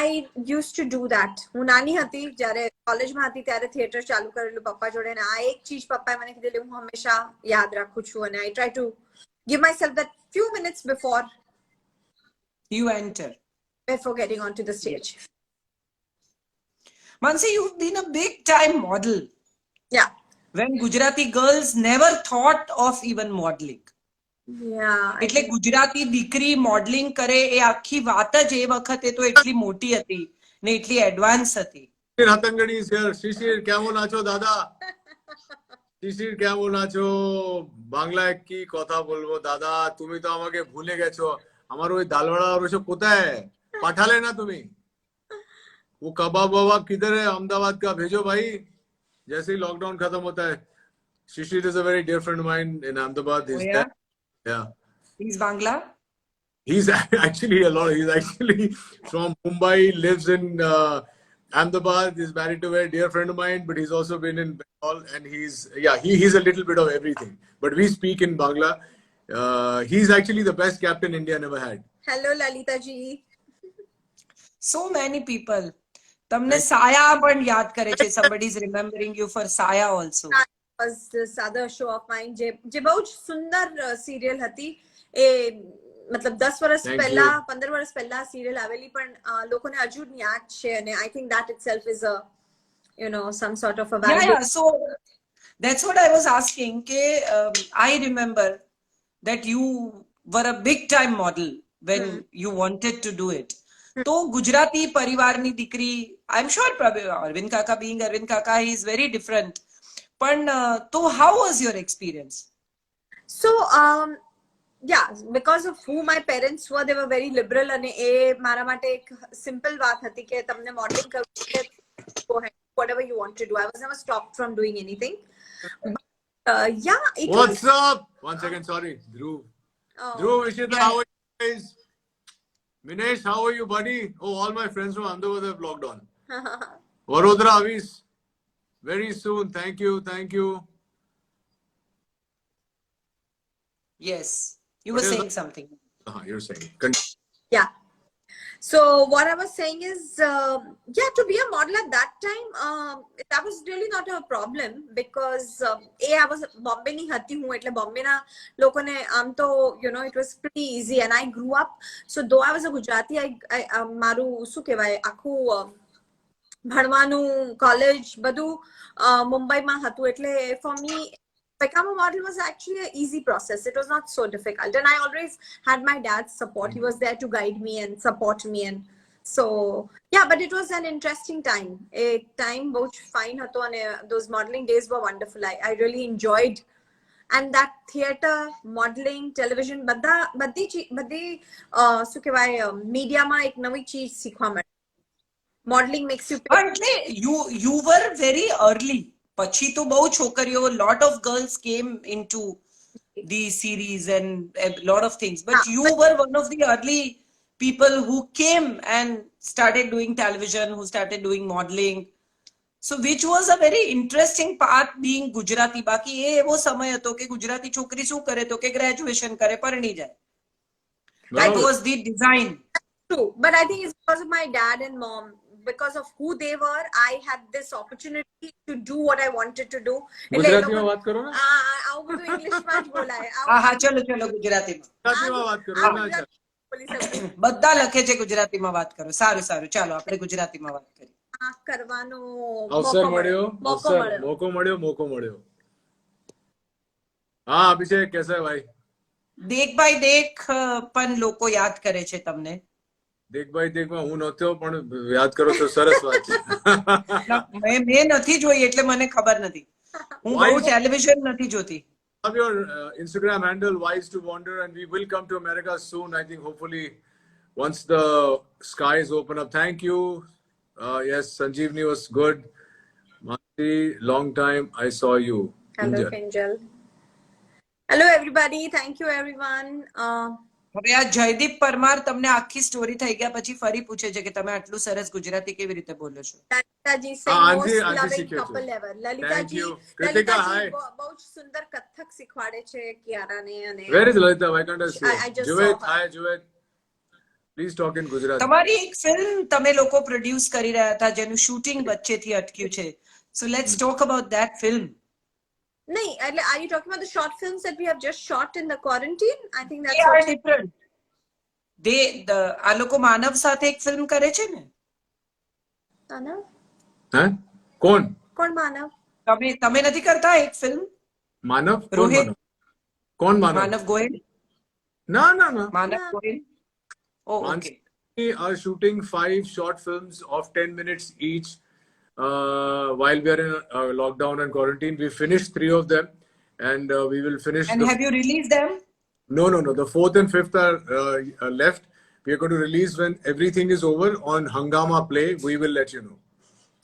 Speaker 2: I used to do that. હું નાની હતી જ્યારે કોલેજમાં હતી ત્યારે થિયેટર ચાલુ કરેલું પપ્પા જોડે, અને આ એક ચીજ પપ્પાએ મને કીધેલી હું હંમેશા યાદ રાખું છું, અને I try to give myself that few minutes before
Speaker 4: You enter.
Speaker 2: getting onto the stage.
Speaker 4: Mansi, you've been a big time model
Speaker 2: Yeah.
Speaker 4: when Gujarati girls never thought of even modeling.
Speaker 2: Yeah.
Speaker 4: એટલે ગુજરાતી દીકરી modelling કરે એ આખી વાત જ એ વખતે તો એટલી મોટી હતી ને એટલી એડવાન્સ હતી.
Speaker 3: Hatangani is here. Shishir, কেমন আছো দাদা? শিশির কেমন আছো? বাংলায় কি কথা বলবো দাদা, তুমি তো আমাকে ভুলে গেছো। আমার ওই ডালওয়াড়া আর ওসব কোথায় পাঠালে না তুমি? वो कबाब वबाब किधर है? अहमदाबाद का भेजो भाई, जैसे ही लॉकडाउन खत्म होता है। शिशिर is a very dear friend of mine in Ahmedabad. He's
Speaker 4: Oh, yeah?
Speaker 3: there. Yeah.
Speaker 4: He's Bangla?
Speaker 3: He's actually he's actually from Mumbai, lives in Ahmedabad, is married to a very dear friend of mine, but he's also been in Bengal, and he's a little bit of everything. But we speak in Bangla. He's actually the best captain India never had.
Speaker 2: Hello Lalita ji.
Speaker 4: So many people. તમને સાયા પણ યાદ કરે છે. Somebody is remembering you for Saya also.
Speaker 2: Was this other show of mine જે બહુ જ સુંદર serial હતી. એ મતલબ 10 વર્ષ
Speaker 3: Thank
Speaker 2: પહેલા
Speaker 3: you.
Speaker 2: 15 વર્ષ પહેલા સિરિયલ આવેલી, પણ લોકોને હજુ યાદ છે, અને I think that itself is a, you know, some sort of a value.
Speaker 4: Yeah. So that's what I was asking. I remember that you were a big time model when you wanted to do it. તો ગુજરાતી પરિવારની દીકરી, I'm sure Arvind Kaka being Arvind Kaka, he is very different. પણ તો how was your experience?
Speaker 2: So yeah, because of who my parents were, they were very liberal, અને એ મારા માટે એક simple વાત હતી કે તમને મોડલિંગ કરવું છે, go ahead, whatever you want to do. I was never stopped from doing anything. But, yeah, it
Speaker 3: What's up? 1 second, sorry. Dhruv.
Speaker 2: Oh.
Speaker 3: Dhruv, Ishita, how are you guys? Minesh, how are you, buddy? Oh, all my friends from Ahmedabad have logged on. Varodra, Avis. Very soon. Thank you. Thank you.
Speaker 4: Yes. You
Speaker 3: What
Speaker 4: were
Speaker 3: is
Speaker 4: saying something.
Speaker 3: You're saying.
Speaker 2: Yeah. So what I was saying is, yeah, to be a model at that time, that was really not a problem, because I was Bombay ni hati hu, એટલે Bombay na lokone આમ તો, you know, it was pretty easy, and I grew up. So though I was a Gujarati, I મારું શું કહેવાય આખું ભણવાનું college બધું મુંબઈમાં હતું, એટલે for me become a model was actually an easy process. It was not so difficult, and I always had my dad's support. He was there to guide me and support me, and So yeah, but it was an interesting time. A time બહુ જ fine હતો અને those modeling days were wonderful. I really enjoyed. And that theater, modeling, television, બધી શું કહેવાય મીડિયામાં એક નવી ચીજ શીખવા મળે. Modeling makes you
Speaker 4: હા, એટલે you were very early. પછી તો બહુ છોકરીઓ, lot of girls came into the series and a lot of things, but you were one of the early people who came and started doing television, who started doing modeling. So which was a very interesting part being Gujarati. બાકી એ એવો સમય હતો કે ગુજરાતી છોકરી શું કરે તો કે ગ્રેજ્યુએશન કરે, પરણી જાય. That
Speaker 3: બરાબર.
Speaker 4: was the design.
Speaker 2: true. But I think it's because of my dad and mom. Because of who they were, I had this opportunity to do what I wanted to do.
Speaker 3: ગુજરાતીમાં વાત કરો ને,
Speaker 2: આવું બધું ઇંગ્લિશમાં જ બોલાય.
Speaker 4: હા હા, ચલો ચલો ગુજરાતીમાં.
Speaker 3: ગુજરાતીમાં વાત કરો ના ચાલે.
Speaker 2: બોલી શકું.
Speaker 4: બધા લખે છે ગુજરાતીમાં વાત કરો. સારું સારું, ચાલો આપણે ગુજરાતીમાં વાત કરીએ.
Speaker 2: આ કરવાનો
Speaker 3: અવસર
Speaker 2: મોકો
Speaker 3: મળ્યો,
Speaker 2: મોકો
Speaker 3: અવસર
Speaker 2: મળ્યો.
Speaker 3: મોકો મળ્યો. હા અભિષેક कैसा है भाई?
Speaker 4: દેખ ભાઈ દેખ પણ લોકો યાદ કરે છે તમને.
Speaker 3: દેખ ભાઈ દેખમાં હું નહોતો પણ યાદ કરો તો સરસ વાત છે.
Speaker 4: મેં નથી જોઈ એટલે મને ખબર નથી. હું બહુ ટેલિવિઝન નથી જોતી.
Speaker 3: Have your Instagram handle Wise to Wander, and we will come to America soon. I think hopefully once the skies open up. Thank you. Yes, Sanjeevni was good. Mansi, long time I saw you.
Speaker 2: Hello,
Speaker 3: Kinjal.
Speaker 2: Kinjal. Hello, everybody. Thank you, everyone.
Speaker 4: હવે આ જયદીપ પરમાર તમને આખી story થઈ ગયા પછી ફરી પૂછે છે કે તમે આટલું સરસ ગુજરાતી કેવી રીતે બોલો છો.
Speaker 2: લલિતાજી
Speaker 3: આંજી
Speaker 2: most loving
Speaker 3: શીખ્યો
Speaker 2: couple
Speaker 3: છો.
Speaker 2: ever.
Speaker 3: Thank
Speaker 2: લલિતાજી
Speaker 3: you. Kritika, hi.
Speaker 2: બહુ જ સુંદર કથક શીખવાડે છે કિયારાને અને
Speaker 3: Where is Lalita? Why can't I see her?
Speaker 2: I just
Speaker 3: Juvet,
Speaker 2: saw her.
Speaker 3: hi Juvet. Please talk in Gujarati.
Speaker 4: તમારી એક ફિલ્મ તમે લોકો પ્રોડ્યુસ કરી રહ્યા હતા જેનું શૂટિંગ વચ્ચેથી અટક્યું છે. So let's talk about that film.
Speaker 2: નહીં એટલે are you talking about the short films that we have just shot in the quarantine? I think
Speaker 4: They
Speaker 2: that's
Speaker 4: are
Speaker 2: what.
Speaker 4: different. આ લોકો માનવ સાથે એક ફિલ્મ કરે છે ને,
Speaker 2: માનવ
Speaker 3: Huh? कौन?
Speaker 2: કોણ માનવ?
Speaker 4: તમે નથી કરતા એક ફિલ્મ?
Speaker 3: मानव? कौन
Speaker 4: रोहित।
Speaker 3: मानव? कौन Manav?
Speaker 4: Manav Goyal.
Speaker 3: No, no, no.
Speaker 4: Manav Goyal. Oh okay.
Speaker 3: We are shooting 5 short films of 10 minutes each while we are in lockdown and quarantine. We finished 3 of them, and we will finish.
Speaker 4: And have you released them?
Speaker 3: No. The 4th and 5th are left. We are going to release when everything is over on Hangama Play. We will let you know.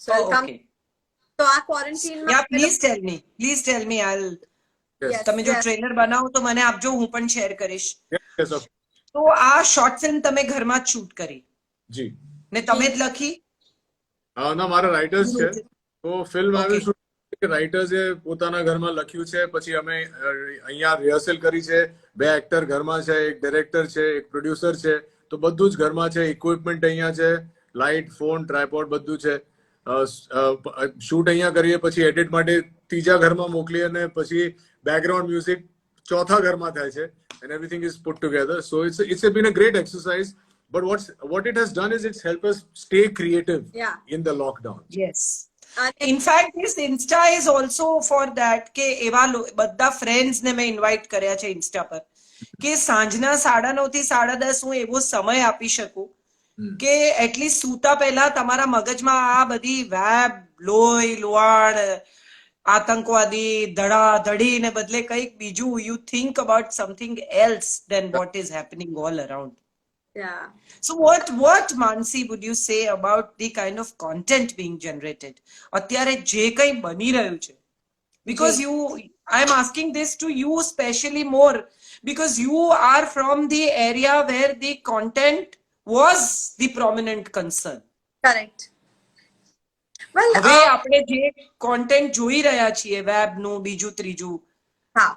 Speaker 2: So I'll come.
Speaker 4: Okay.
Speaker 2: તો આ quarantine
Speaker 4: Yeah, please tell me. I'll
Speaker 3: Yes.
Speaker 4: તમે જો trailer બનાવો તો મને આપજો, હું પણ શેર કરીશ.
Speaker 3: Yes, of
Speaker 4: તો આ શોર્ટ ફિલ્મ તમે ઘરમાં જ શૂટ કરી
Speaker 3: जी.
Speaker 4: ને તમે જ લખી?
Speaker 3: ના મારા રાઇટર્સ છે તો ફિલ્મ
Speaker 4: Okay.
Speaker 3: આવ્યું રાઇટર્સે પોતાના ઘરમાં લખ્યું છે, પછી અમે અહીંયા રિહર્સલ કરી છે. 2 એક્ટર ઘરમાં છે, એક ડિરેક્ટર છે, એક પ્રોડ્યુસર છે, તો બધું જ ઘરમાં છે. ઇક્વિપમેન્ટ અહીંયા છે, લાઇટ, ફોન, ટ્રાયપોડ બધું છે. શૂટ અહીંયા કરીએ, પછી એડિટ માટે ત્રીજા ઘરમાં મોકલીએ અને પછી બેકગ્રાઉન્ડ મ્યુઝિક ચોથા ઘરમાં થાય છે, and everything is put together. So it's been a great exercise, but what it has done is it's helped us stay creative
Speaker 2: Yeah.
Speaker 3: in the lockdown.
Speaker 4: Yes. In fact, this Insta is also for that કે એવા બધા friends ને મેં invite કર્યા છે Insta પર કે સાંજના 9:30 થી 10:30 હું એવો સમય આપી શકું કે એટલીસ્ટ સૂતા પહેલા તમારા મગજમાં આ બધી વેબ, લોહી, લુવાણ, આતંકવાદી, ધડાધડી ને બદલે કંઈક બીજું, you think about something else than what is happening all around.
Speaker 2: Yeah.
Speaker 4: So what Mansi would you say about the kind of content being generated? અત્યારે જે કંઈ બની રહ્યું છે, because I am asking this to you especially more because you are from the area where the content was the prominent concern.
Speaker 2: Correct. Well,
Speaker 4: હવે આપણે જે content જોઈ રહ્યા છીએ વેબ નું બીજું ત્રીજું,
Speaker 2: હા,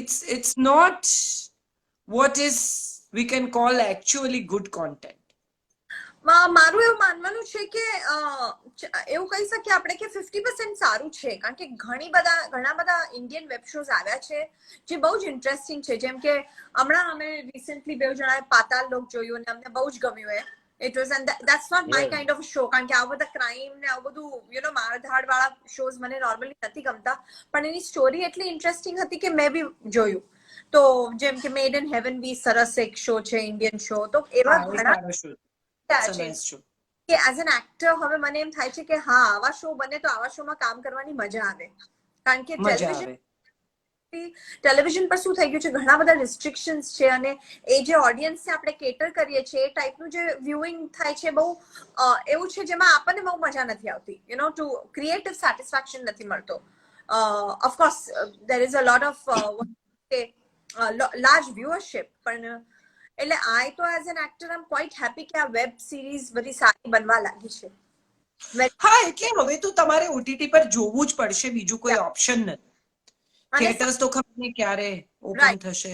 Speaker 4: it's not what is we can call actually good content.
Speaker 2: મારું એવું માનવાનું છે કે એવું કહી શકીએ આપણે કે 50% સારું છે, કારણ કે ઘણા બધા ઇન્ડિયન વેબ શોઝ આવ્યા છે જે બહુ જ ઇન્ટરેસ્ટિંગ છે. જેમ કે હમણાં અમે રિસેન્ટલી બે જણાએ પાતાલ લોક જોયું અને અમને બહુ જ ગમ્યું. It was, and that's not my kind of show, કારણ કે આવું બધા ક્રાઇમ ને આવું બધું મારધાડ વાળા શોઝ મને નોર્મલી નથી ગમતા, પણ એની સ્ટોરી એટલી ઇન્ટરેસ્ટિંગ હતી કે મેં બી જોયું. તો જેમ કે મેડ ઇન હેવન બી સરસ એક શો છે, ઇન્ડિયન શો. તો એવા ઘણા
Speaker 4: It's a
Speaker 2: છે
Speaker 4: nice show.
Speaker 2: કે એઝ એન એક્ટર હવે મને એમ થાય છે કે હા આવા શો બને તો આવા શોમાં કામ કરવાની મજા આવે કારણ કે
Speaker 4: મજા
Speaker 2: ટેલિવિઝન
Speaker 4: આવે.
Speaker 2: ટેલિવિઝન પર શું થઈ ગયું છે ઘણા બધા રિસ્ટ્રિક્શન્સ છે અને એ જે ઓડિયન્સને આપણે કેટર કરીએ છીએ એ ટાઈપનું જે વ્યુઇંગ થાય છે બહુ એવું છે જેમાં આપણને બહુ મજા નથી આવતી you know to creative satisfaction નથી મળતો of course there is a lot of large viewership પણ એટલે આઈ તો as an actor I am quite happy કે આ વેબ સિરીઝ બધી સારી બનવા લાગી છે
Speaker 4: હા એટલે હવે તો તમારે ઓટીટી પર જોવું જ પડશે બીજું કોઈ ઓપ્શન નથી. થિયેટર્સ તો ખબર નહીં ક્યારે ઓપન
Speaker 2: Right.
Speaker 4: થશે.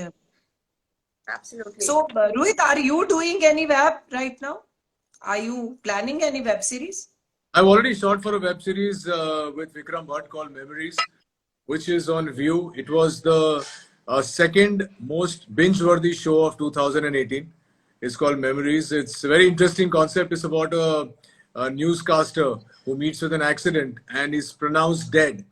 Speaker 2: Absolutely.
Speaker 4: So Rohit, are you doing any web right now? Are you planning any web series?
Speaker 3: I've already shot for a web series with Vikram Bhatt called Memories, which is on View. It was the second most binge-worthy show of 2018. It's called Memories. It's a very interesting concept. It's about a newscaster who meets with an accident and is pronounced dead.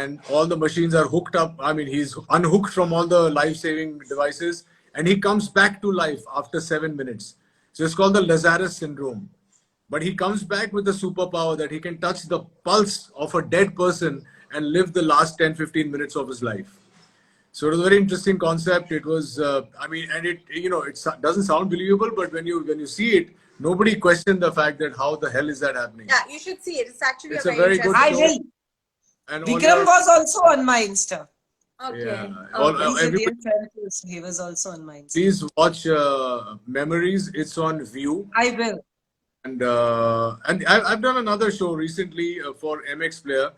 Speaker 3: And all the machines are hooked up. I mean, he's unhooked from all the life-saving devices and he comes back to life after 7 minutes. So it's called the Lazarus syndrome. But he comes back with a superpower that he can touch the pulse of a dead person and live the last 10-15 minutes of his life. So it was a very interesting concept. It was, I mean, and it, you know, it doesn't sound believable, but when you see it, nobody questioned the fact that how the hell is that happening?
Speaker 2: Yeah, you should see it. It's actually
Speaker 3: It's
Speaker 2: a
Speaker 3: a
Speaker 2: very
Speaker 3: very good
Speaker 2: interesting.
Speaker 4: I
Speaker 3: show.
Speaker 4: will.
Speaker 3: And all
Speaker 4: Vikram
Speaker 3: your-
Speaker 4: was also on my Insta.
Speaker 2: Okay.
Speaker 3: Yeah.
Speaker 2: Okay.
Speaker 3: All-
Speaker 4: He's a
Speaker 3: everybody-
Speaker 4: dear friend. He was also on my Insta.
Speaker 3: Please watch Memories. It's on View.
Speaker 4: I will.
Speaker 3: And I've done another show recently for MX Player.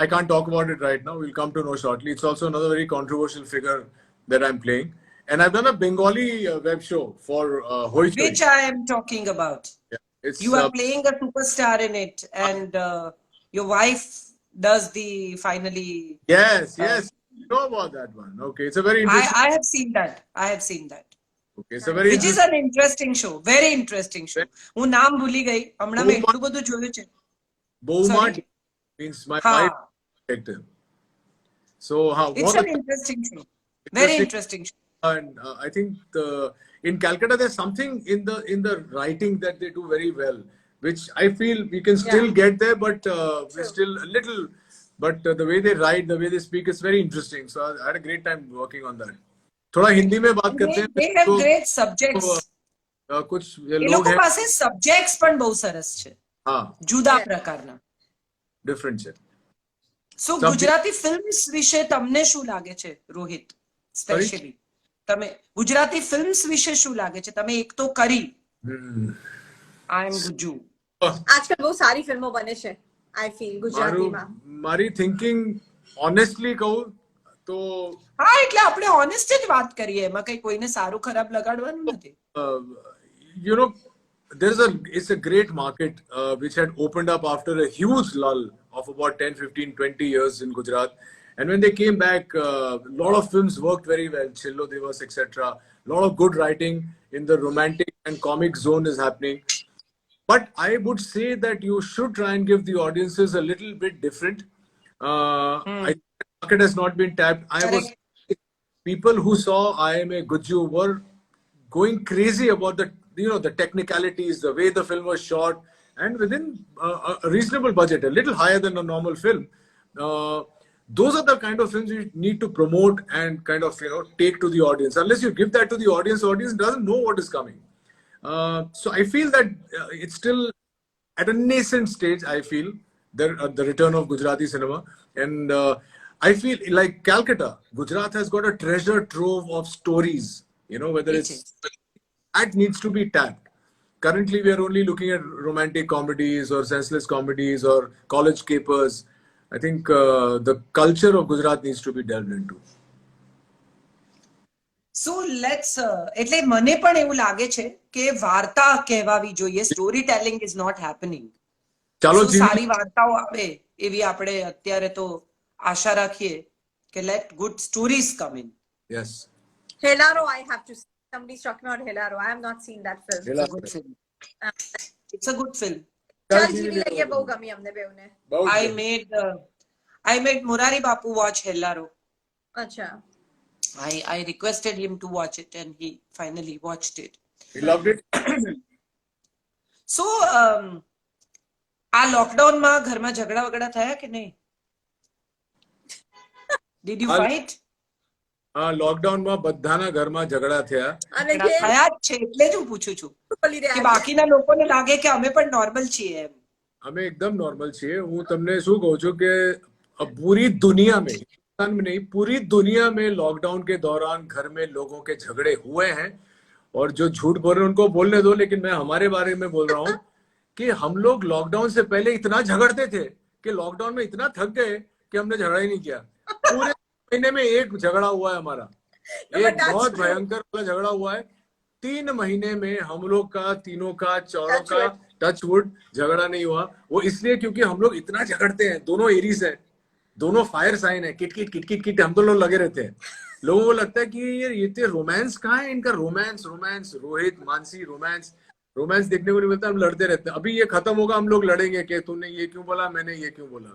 Speaker 3: I can't talk about it right now. We'll come to know shortly. It's also another very controversial figure that I'm playing. And I've done a Bengali web show for Hoi Choi.
Speaker 4: Which I am talking about.
Speaker 3: Yeah. It's
Speaker 4: You are playing a superstar in it, and your wife does the finally.
Speaker 3: yes. You know about that one. Okay, it's a very interesting.
Speaker 4: I have seen that. I have seen that.
Speaker 3: Okay, it's a very
Speaker 4: Which is an interesting show. Very interesting show. હું નામ ભૂલી ગઈ. હમણાં મેં એટલું બધું જોયું છે.
Speaker 3: Bouma
Speaker 4: Sorry?
Speaker 3: means my
Speaker 4: હા.
Speaker 3: wife detective. So
Speaker 4: It's
Speaker 3: what
Speaker 4: an interesting show. Very interesting show.
Speaker 3: and I think in Calcutta there's something in the writing that they do very well, which I feel we can still get there, but we're still a little. But the way they write, the way they speak is very interesting. So I had a great time working on that. थोड़ा हिंदी में बात करते हैं.
Speaker 4: They have
Speaker 3: तो,
Speaker 4: great subjects.
Speaker 3: कुछ
Speaker 4: એ
Speaker 3: लोग
Speaker 4: લોકો
Speaker 3: हैं
Speaker 4: પાસે સબ્જેક્ટ્સ પણ બહુ સરસ છે.
Speaker 3: हाँ
Speaker 4: જુદા પ્રકારના.
Speaker 3: different છે.
Speaker 4: સો ગુજરાતી ફિલ્મ્સ વિશે તમને શું લાગે છે રોહિત? સ્પેશિયલી તમે ગુજરાતી ફિલ્મ્સ વિશે શું લાગે છે? તમે એક તો કરી આઈ એમ ગુજ્જુ.
Speaker 2: આજકાલ બહુ સારી ફિલ્મો બને છે આઈ ફીલ ગુજરાતીમાં.
Speaker 3: મારી thinking honestly કહું તો
Speaker 4: હા એટલે આપણે ઓનેસ્ટ જ વાત કરીએ, એમાં કઈ કોઈને સારું ખરાબ લગાડવાનું નથી.
Speaker 3: you know, it's a great market which had opened up after a huge lull of about 10, 15, 20 years in Gujarat. And when they came back, a lot of films worked very well, Chillo Divas, etc. A lot of good writing in the romantic and comic zone is happening. But I would say that you should try and give the audiences a little bit different. I think the market has not been tapped. People who saw I Am a Gujju were going crazy about the technicalities, the way the film was shot, and within a reasonable budget, a little higher than a normal film. Those are the kind of films you need to promote and kind of take to the audience. Unless you give that to the audience doesn't know what is coming. So I feel that it's still at a nascent stage. I feel the return of Gujarati cinema, and I feel like Calcutta, Gujarat has got a treasure trove of stories. Whether that needs to be tapped. Currently, we are only looking at romantic comedies or senseless comedies or college capers. I think the culture of Gujarat needs to be delved into.
Speaker 4: So let's એટલે મને પણ એવું લાગે છે કે વાર્તા કહેવાવી જોઈએ. Story telling is not happening.
Speaker 3: ચાલો
Speaker 4: સારી વાર્તાઓ આવે એવી આપણે અત્યારે તો આશા રાખીએ કે let good stories come in.
Speaker 3: Yes.
Speaker 2: Helaro, I have to see. Somebody's talking about Helaro. I have not seen that film.
Speaker 4: It's a good film. It's a good film.
Speaker 2: ચાલ જીવી લઈએ, બહુ ગમી અમને બેઉને.
Speaker 4: I made Murari Bapu watch Hellaro.
Speaker 2: અચ્છા.
Speaker 4: I requested him to watch it and he finally watched it.
Speaker 3: He loved it.
Speaker 4: સો આ લોકડાઉનમાં ઘરમાં ઝઘડા વગડા થયા કે નહીં? ડીડ યુ
Speaker 3: હાલ-
Speaker 4: ફાઇટ?
Speaker 3: આ લોકડાઉનમાં બધાના ઘરમાં ઝઘડા થયા.
Speaker 2: અને જે
Speaker 4: થયા જ છે એટલે જ હું પૂછું છું
Speaker 2: બોલી
Speaker 4: કે
Speaker 2: રહ્યા છે.
Speaker 4: બાકીના લોકોને લાગે કે અમે પણ નોર્મલ છીએ એમ.
Speaker 3: અમે એકદમ नॉर्मल છીએ. હું તમને શું કહું છું કે पूरी दुनिया में, हिंदुस्तान में नहीं, पूरी दुनिया में लॉकडाउन के दौरान घर में लोगों के झगड़े हुए हैं. और जो झूठ बोल रहे हैं उनको बोलने दो, लेकिन मैं हमारे बारे में बोल रहा हूँ कि हम लोग लॉकडाउन से पहले इतना झगड़ते थे कि लॉकडाउन में इतना थक गए कि हमने झगड़ा ही नहीं किया. पूरे महीने में एक झगड़ा हुआ है हमारा, एक बहुत भयंकर वाला झगड़ा हुआ है. 3 महीने में हम लोग का, तीनों का, चारों का टचवुड झगड़ा नहीं हुआ. वो इसलिए क्योंकि हम लोग इतना झगड़ते हैं. दोनों एरीज है, दोनों फायर साइन है. Kit kit kit kit kit हम तो लोग लगे रहते हैं. लोगों को लगता है कि ये रोमांस कहाँ है इनका. Romance romance Rohit Mansi romance romance देखने को नहीं मिलता. हम लड़ते रहते हैं. अभी ये खत्म होगा, हम लोग लड़ेंगे कि तूने ये क्यों बोला, मैंने ये क्यों बोला.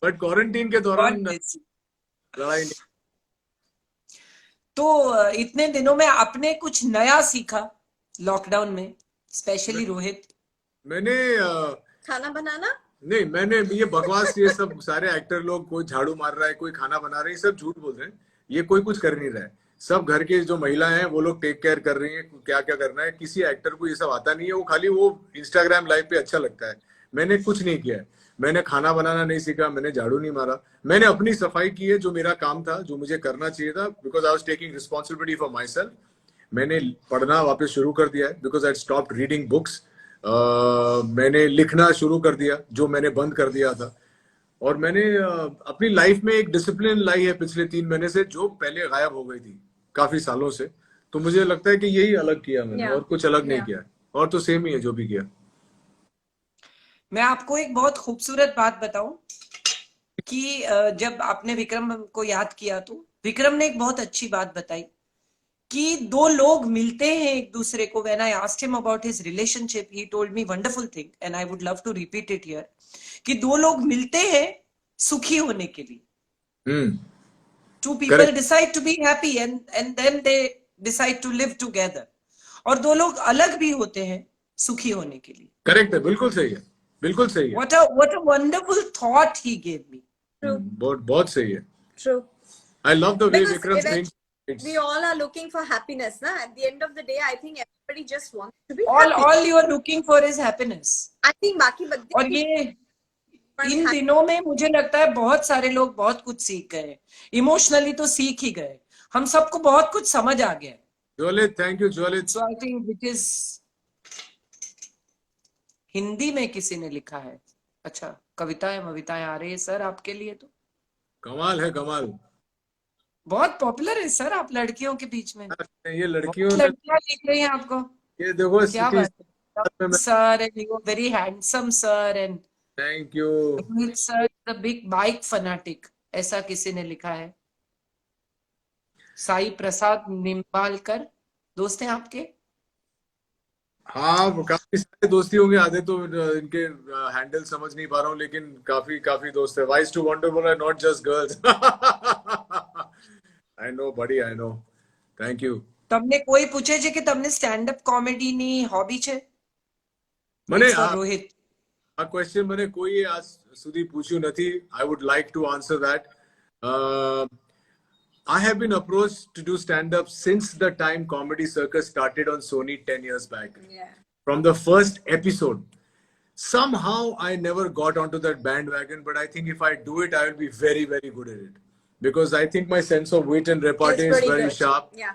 Speaker 3: बट क्वारंटीन के दौरान लड़ाई नहीं.
Speaker 4: तो इतने दिनों में आपने कुछ नया सीखा लॉकडाउन में, स्पेशली रोहित?
Speaker 3: मैंने
Speaker 2: खाना बनाना.
Speaker 3: नहीं, मैंने ये बकवास, ये सब सारे एक्टर लोग, कोई झाड़ू मार रहा है, कोई खाना बना रहे हैं, सब झूठ बोल रहे हैं. ये कोई कुछ कर नहीं रहा है. सब घर के जो महिलाएं हैं वो लोग टेक केयर कर रही हैं क्या क्या करना है. किसी एक्टर को ये सब आता नहीं है. वो खाली वो इंस्टाग्राम लाइव पे अच्छा लगता है. मैंने कुछ नहीं किया है. मैंने खाना बनाना नहीं सीखा, मैंने झाड़ू नहीं मारा. मैंने अपनी सफाई की है, जो मेरा काम था, जो मुझे करना चाहिए था, because I was taking responsibility for my self. मैंने पढ़ना वापस शुरू कर दिया है, because I stopped reading books. मैंने लिखना शुरू कर दिया जो मैंने बंद कर दिया था. और मैंने अपनी लाइफ में एक डिसिप्लिन लाई है पिछले 3 महीने से, जो पहले गायब हो गई थी काफी सालों से. तो मुझे लगता है कि यही अलग किया मैंने, और कुछ अलग नहीं किया. और तो सेम ही है जो भी किया.
Speaker 4: मैं आपको एक बहुत खूबसूरत बात बताऊं कि जब आपने विक्रम को याद किया तो विक्रम ने एक बहुत अच्छी बात बताई कि 2 लोग मिलते हैं एक दूसरे को. When I asked him about his relationship, he told me wonderful thing and I would love to repeat it here. कि 2 लोग मिलते हैं सुखी होने के लिए. 2 people
Speaker 3: Correct.
Speaker 4: decide to be happy and then they decide to live together. और 2 लोग अलग भी होते हैं सुखी होने के लिए.
Speaker 3: करेक्ट है, बिल्कुल सही है, बिल्कुल सही है.
Speaker 4: What a wonderful thought he gave me.
Speaker 3: बहुत बहुत सही है.
Speaker 2: True.
Speaker 3: I love the way
Speaker 2: Because
Speaker 3: Vikram
Speaker 2: even
Speaker 3: thinks.
Speaker 2: we all are looking for happiness, na? At the end of the day, I think everybody just wants to be
Speaker 4: All
Speaker 2: happy.
Speaker 4: you are looking for is happiness.
Speaker 2: I think बाकी बच्चे
Speaker 4: और ये इन दिनों में मुझे लगता है बहुत सारे लोग बहुत कुछ सीख गए. इमोशनली तो सीख ही गए. हम सबको बहुत कुछ समझ आ गया.
Speaker 3: Jwalit, thank you Jwalit.
Speaker 4: So I think which is Hindi में किसी ने लिखा है. अच्छा, कविताएं आ रही है सर आपके लिए. तो
Speaker 3: कमाल है, कमाल.
Speaker 4: बहुत पॉपुलर है सर आप लड़कियों के बीच में.
Speaker 3: ये लड़कियों ने,
Speaker 4: लड़कियां लिख रही हैं आपको.
Speaker 3: ये देखो
Speaker 4: क्या बात है sir. And you very handsome sir. And
Speaker 3: thank you.
Speaker 4: Rohit sir the big bike fanatic, ऐसा किसी ने लिखा है. साई प्रसाद निम्बालकर दोस्त हैं आपके?
Speaker 3: हाँ, काफी सारे दोस्ती होंगे. आधे तो इनके हैंडल समझ नहीं पा रहा हूँ, लेकिन काफी काफी दोस्त है. वाइज टू वंडरफुल है, not just girls. I know buddy, I know. Thank you.
Speaker 4: તમને કોઈ પૂછે છે કે તમને સ્ટેન્ડ અપ કોમેડી ની હોબી છે?
Speaker 3: મને
Speaker 4: રોહિત
Speaker 3: આ ક્વેશ્ચન મને કોઈ આજ સુધી પૂછ્યું નથી. I would like to answer that. I have been approached to do stand-up since the time Comedy Circus started on Sony 10 years back.
Speaker 2: Yeah.
Speaker 3: From the first episode. Somehow I never got onto that bandwagon, but I think if I do it, I will be very, very good at it. Because I think my sense of wit and repartee is very sharp.
Speaker 2: Yeah.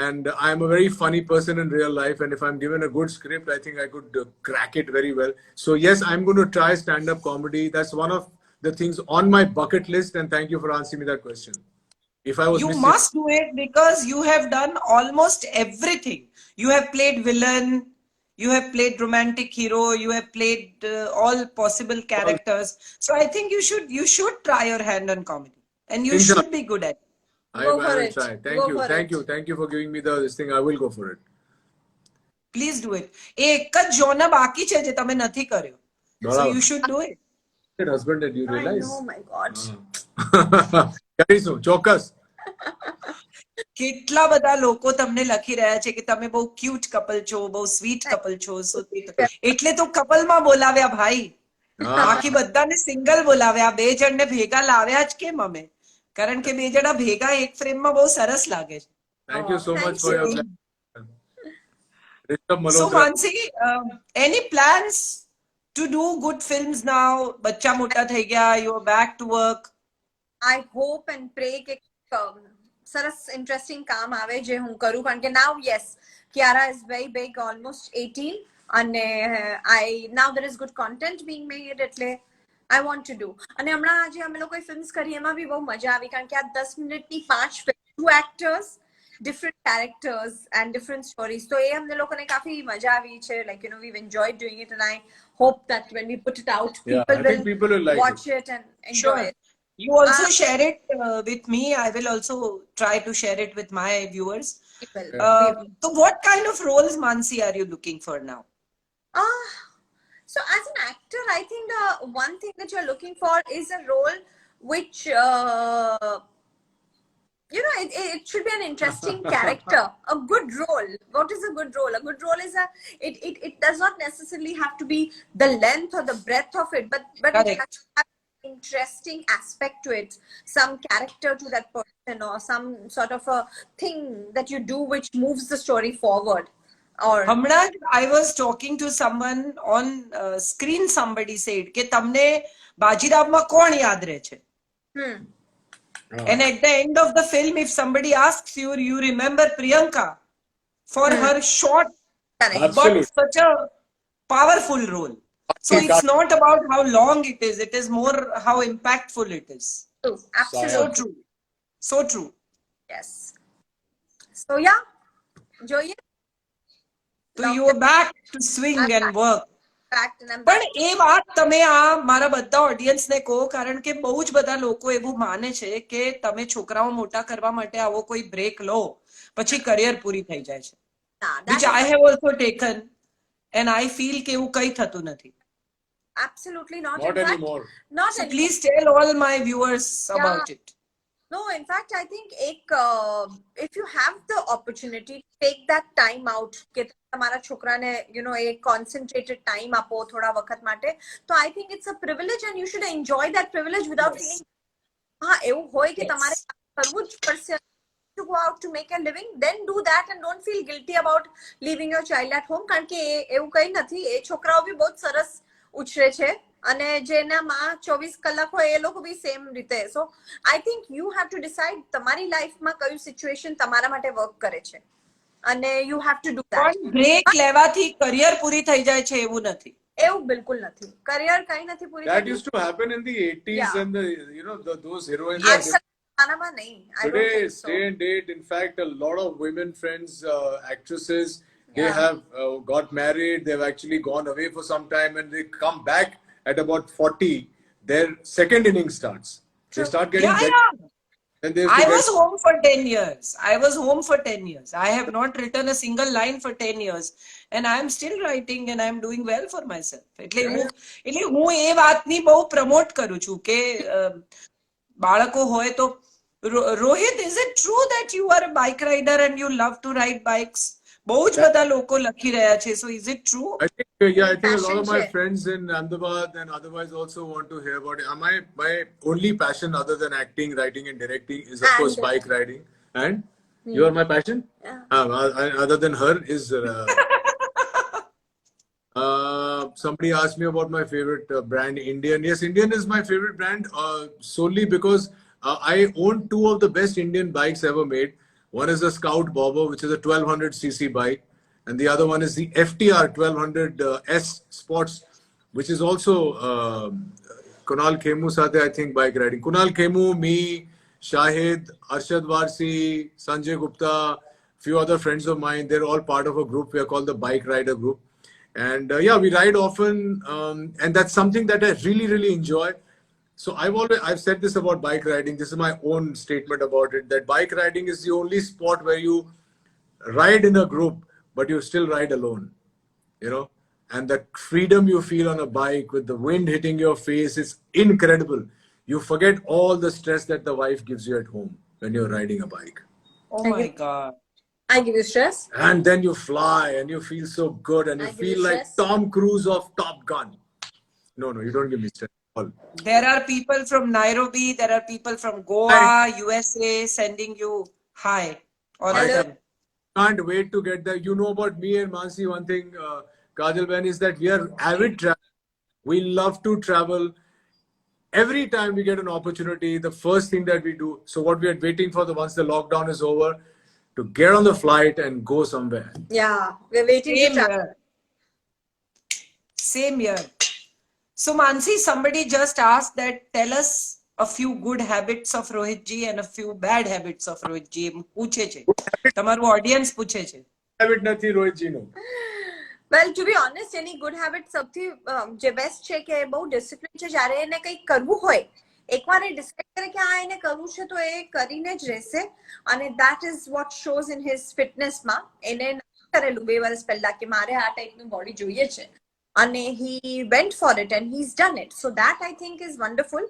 Speaker 3: And I'm a very funny person in real life. And if I'm given a good script, I think I could crack it very well. So yes, I'm going to try stand-up comedy. That's one of the things on my bucket list. And thank you for answering me that question. If I was
Speaker 4: you
Speaker 3: missing,
Speaker 4: must do it because you have done almost everything. You have played villain, you have played romantic hero, you have played all possible characters. So I think you should try your hand on comedy and you should be good at it.
Speaker 3: I
Speaker 2: Go
Speaker 3: will
Speaker 2: for it.
Speaker 3: try.
Speaker 2: Go
Speaker 3: Thank you.
Speaker 2: for
Speaker 3: Thank
Speaker 2: it.
Speaker 3: you. Thank you for giving me this thing. I will go for it.
Speaker 4: Please do it. એક જ જોના બાકી છે જે તમે નથી કર્યો. So you should do it.
Speaker 3: Husband, did you
Speaker 2: I
Speaker 3: realize?
Speaker 2: know, my God.
Speaker 3: કરીશું ચોક્કસ.
Speaker 4: કેટલા બધા લોકો તમને લખી રહ્યા છે કે તમે બહુ ક્યુટ કપલ છો, બહુ સ્વીટ કપલ છો. એટલે તો કપલમાં બોલાવ્યા ભાઈ,
Speaker 3: હા
Speaker 4: બાકી બધાને સિંગલ બોલાવ્યા. બે જણને ભેગા લાવ્યા જ કેમ અમે? કારણ કે બે જણા ભેગા એક ફ્રેમમાં બહુ સરસ લાગે છે.
Speaker 3: Thank you so
Speaker 2: Thank
Speaker 3: much for your
Speaker 2: you.
Speaker 3: Rishabh
Speaker 4: So
Speaker 3: Malhotra.
Speaker 4: Mansi, any plans to do good films now? બચ્ચા મોટા થઈ ગયા, you are back to work.
Speaker 2: I hope and pray કે સરસ ઇન્ટરેસ્ટિંગ કામ આવે જે હું કરું, કારણ કે now yes, Kiara is very big, almost 18, અને now there is good content being made, એટલે I want to do. અને હમણાં આજે અમે લોકોએ ફિલ્મ્સ કરી એમાં બી બહુ મજા આવી, કારણ કે આ 10 મિનિટની 5 2 actors, different characters and different stories, તો એ અમને લોકોને કાફી મજા આવી છે. Like, you know, we've enjoyed doing it, and I hope that when we put it out,
Speaker 3: Yeah,
Speaker 2: people
Speaker 3: I think people will like
Speaker 2: watch it and enjoy
Speaker 4: Sure.
Speaker 2: it.
Speaker 4: You also share it with me. I will also try to share it with my viewers.
Speaker 2: We will.
Speaker 4: So what kind of roles, Mansi, are you looking for now?
Speaker 2: So as an actor, I think the one thing that you're looking for is a role which, you know, it should be an interesting character, a good role. What is a good role? A good role is it does not necessarily have to be the length or the breadth of it, but it has
Speaker 4: Correct.
Speaker 2: to have an interesting aspect to it, some character to that person, or some sort of a thing that you do which moves the story forward. Or
Speaker 4: Hamraj, I was talking to someone on screen. Somebody said કે તમને બાજીરાવમાં કોણ યાદ રહે છે? And at the end of the film, if somebody asks you, you remember Priyanka for her short
Speaker 2: correct.
Speaker 4: but
Speaker 3: Absolutely.
Speaker 4: such a powerful role. So it's not about how long it is more how impactful it is.
Speaker 2: True. Absolutely.
Speaker 4: So true. So true.
Speaker 2: Yes. So yeah, જોઈએ.
Speaker 4: So you are back to swing and work.
Speaker 2: Fact, and I'm
Speaker 4: પણ એ વાત તમે આ મારા બધા ઓડિયન્સને કહો, કારણ કે બહુ જ બધા લોકો એવું માને છે કે તમે છોકરાઓ મોટા કરવા માટે આવો કોઈ બ્રેક લો પછી કરિયર પૂરી થઈ જાય છે,
Speaker 2: nah,
Speaker 4: which I have also taken, and I feel કે એવું કંઈ થતું નથી.
Speaker 2: absolutely not.
Speaker 3: Not
Speaker 2: In fact,
Speaker 3: anymore.
Speaker 2: not
Speaker 4: So
Speaker 2: anymore.
Speaker 4: please tell all my viewers about it.
Speaker 2: No, in fact, I think if you have the opportunity, take that time out. કે તમારા છોકરાને, you know, a concentrated time આપો થોડા વખત માટે, તો I think it's a privilege and you should enjoy that privilege without
Speaker 4: Yes.
Speaker 2: feeling હા એવું હોય કે
Speaker 4: Yes.
Speaker 2: તમારે કરવું જ પડશે to go out to make a living, then do that and don't feel guilty about leaving your child at home, કારણ કે એવું કંઈ નથી. એ છોકરાઓ બી બહુ સરસ ઉછરે છે, અને જેના માં 24 કલાક હોય એ લોકો બી સેમ રીતે. So I think you have to decide તમારી લાઈફમાં કયું સિચ્યુએશન તમારા માટે વર્ક કરે છે, અને you have to do that.
Speaker 4: પણ બ્રેક લેવાથી કરિયર પૂરી થઈ જાય છે એવું નથી.
Speaker 2: એવું બિલકુલ નથી. કરિયર કંઈ નથી પૂરી
Speaker 3: That
Speaker 2: થતી.
Speaker 3: used to happen in the 80s
Speaker 2: Yeah.
Speaker 3: and the, you know, those heroines.
Speaker 4: Yes.
Speaker 3: Are
Speaker 2: આનામાં નહીં. I don't
Speaker 3: today,
Speaker 2: think so.
Speaker 3: day and date, in fact, a lot of women friends, actresses, they
Speaker 2: Yeah.
Speaker 3: have got married, they've actually gone away for some time, and they come back at about 40. Their second inning starts. They
Speaker 2: True.
Speaker 3: start getting
Speaker 4: Yeah,
Speaker 3: better.
Speaker 4: yeah.
Speaker 3: And they have
Speaker 4: I
Speaker 3: to
Speaker 4: was
Speaker 3: get,
Speaker 4: home for 10 years. I was home for 10 years. I have not written a single line for 10 years. And I am still writing and I am doing well for myself. એટલે હું એ વાતની બહુ promote કરું છું કે બાળકો હોય તો Rohit, is it true that you are a bike rider and you love to ride bikes? બહુ જ બધા લોકો લખી રહ્યા છે. So is it true?
Speaker 3: I think, yeah, I think a lot of my
Speaker 2: Passion છે.
Speaker 3: friends in Ahmedabad and otherwise also want to hear about it. My only passion other than acting, writing, and directing is, of
Speaker 2: And
Speaker 3: course, bike riding. And you are my passion?
Speaker 2: Yeah.
Speaker 3: Other than her is. Somebody asked me about my favorite brand, Indian. Yes, Indian is my favorite brand solely because I own two of the best Indian bikes ever made. One is the Scout Bobber, which is a 1200cc bike, and the other one is the FTR 1200S Sports, which is also Kunal Khemu Sathe, I think, bike riding. Kunal Khemu, me, Shahid, Arshad Varsi, Sanjay Gupta, few other friends of mine, they're all part of a group. We are called the Bike Rider Group. And yeah, we ride often, and that's something that I really, really enjoy. So I've said this about bike riding. This is my own statement about it, that bike riding is the only sport where you ride in a group, but you still ride alone, you know, and the freedom you feel on a bike with the wind hitting your face is incredible. You forget all the stress that the wife gives you at home when you're riding a bike.
Speaker 4: Oh my God.
Speaker 2: I give you stress.
Speaker 3: And then you fly and you feel so good and you
Speaker 2: I give
Speaker 3: feel
Speaker 2: you
Speaker 3: like
Speaker 2: stress.
Speaker 3: Tom Cruise of Top Gun. No, you don't give me stress at all.
Speaker 4: There are people from Nairobi, there are people from Goa, USA sending you hi all the
Speaker 2: Hello.
Speaker 4: time.
Speaker 3: Can't wait to get there. You know about me and Mansi, one thing, Kajal Ben, is that we are avid travelers. We love to travel. Every time we get an opportunity, the first thing that we do, so what we are waiting for once the lockdown is over, to get on the flight and go somewhere.
Speaker 2: Yeah, we're waiting to
Speaker 4: Same
Speaker 2: travel.
Speaker 4: here. Same here. So Mansi, somebody just asked that tell us a few good habits of Rohit ji and a few bad habits of Rohit ji. એમ પૂછે છે. તમારું audience પૂછે છે.
Speaker 3: Habit નથી રોહિતજીનું.
Speaker 2: Well, to be honest, any good habit સૌથી જે best છે કે બહુ ડિસિપ્લિન છે. જ્યારે એને કંઈક કરવું હોય, એકવાર એ ડિસાઈડ કરે કે આ એને કરવું છે તો એ કરીને જ રહેશે. અને that is what shows in his fitness માં. એને કરેલું 2 વર્ષ પહેલા કે મારે આ ટાઈપનું બોડી જોઈએ છે. અને he went for it and he's done it. So that I think is wonderful.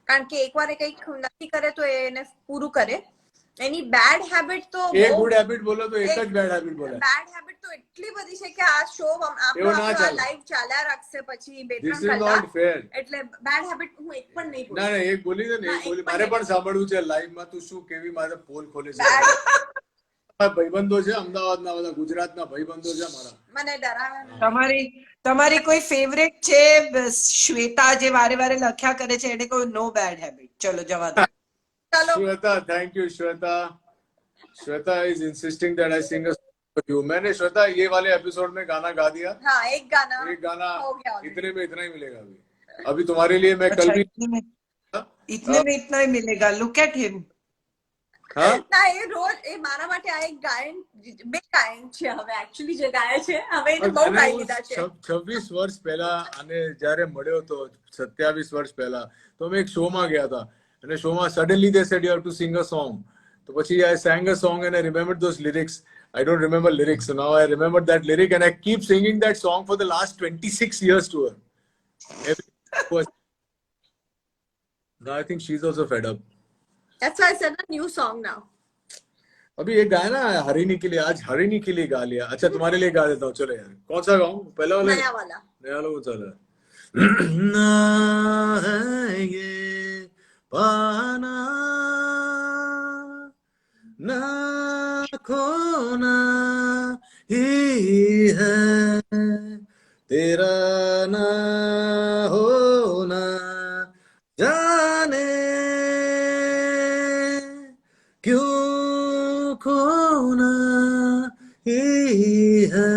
Speaker 2: કારણ કે એકવાર એ કંઈક નક્કી કરે તો એને પૂરું કરે. એની બેડ હેબિટ તો
Speaker 3: એક ગુડ હેબિટ બોલો તો એક જ બેડ હેબિટ બોલે.
Speaker 2: બેડ હેબિટ તો એટલી બધી છે કે આ શો
Speaker 3: એવું ના ચાલે.
Speaker 2: લાઈવ ચાલ્યા રાખશે પછી 2-3
Speaker 3: This is
Speaker 2: કલાક.
Speaker 3: not fair.
Speaker 2: એટલે બેડ હેબિટ હું એક પણ નહીં બોલું.
Speaker 3: ના એક બોલી દે ને, એક બોલી. મારે પણ સાંભળવું છે લાઈવમાં તું શું કેવી મારે પોલ ખોલે છે. ભાઈબંધો છે અમદાવાદના, બધા ગુજરાતના ભાઈબંધો છે મારા.
Speaker 2: મને ડરાવે.
Speaker 4: તમારી કોઈ ફેવરેટ છે શ્વેતા જે વારે વારે લખ્યા કરે છે એને કોઈ નો બેડ હેબિટ. ચલો જવા દો.
Speaker 2: ચલો.
Speaker 3: Shweta, thank you, Shweta. Shweta is insisting that I sing a song for you. मैंने श्वेता ये वाले एपिसोड में गाना गा दिया.
Speaker 2: हाँ, एक गाना
Speaker 3: एक गाना
Speaker 2: हो गया already.
Speaker 3: इतने में इतना ही मिलेगा अभी. अभी तुम्हारे लिए मैं कल
Speaker 4: अच्छा,
Speaker 3: भी
Speaker 4: इतने में इतना ही मिलेगा. Look at him.
Speaker 3: हाँ
Speaker 2: ના એ રોજ એ મારા માટે આ એક ગાયન બે ગાયન છે હવે એકચ્યુઅલી જે ગાય છે હવે એને બહુ ગાઈ લીધા છે.
Speaker 3: 26 વર્ષ પહેલા અને જ્યારે મળ્યો તો 27 વર્ષ પહેલા તો અમે એક શો માં ગયા હતા અને શો માં suddenly they said you have to sing a song. તો પછી I sang a song and I remembered those lyrics. I don't remember lyrics, so now I remembered that lyric and I keep singing that song for the last 26 years to her. Now I think she's also fed up.
Speaker 2: That's why I said a new song now.
Speaker 3: अभी एक गाया ना हरिणी के लिए, आज हरिणी के लिए गा लिया. अच्छा तुम्हारे लिए गा देता हूँ. चलो यार कौन सा गाऊं? पहला वाला
Speaker 2: नया वाला.
Speaker 3: नया वाला कौन सा है? ना है ये पाना ना खोना ही है तेरा ना होना जाने क्यों खोना ही है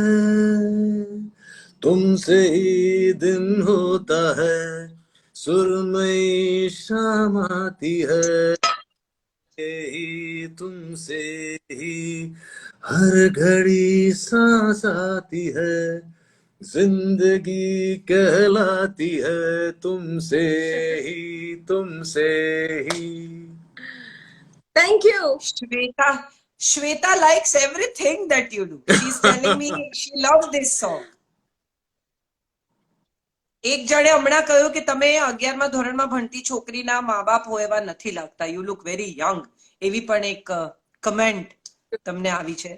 Speaker 3: तुमसे ही दिन होता है सुरमई शाम आती है ही तुमसे ही हर घड़ी सांस आती है जिंदगी कहलाती है तुमसे ही.
Speaker 2: Thank you.
Speaker 4: Shweta likes everything that you do. She's telling me she loves this song. એક જણે હમણાં કહ્યું કે તમે 11મા ધોરણમાં ભણતી છોકરીના મા બાપ હોય એવા નથી લાગતા. You look very young. એવી પણ એક કમેન્ટ તમને આવી છે,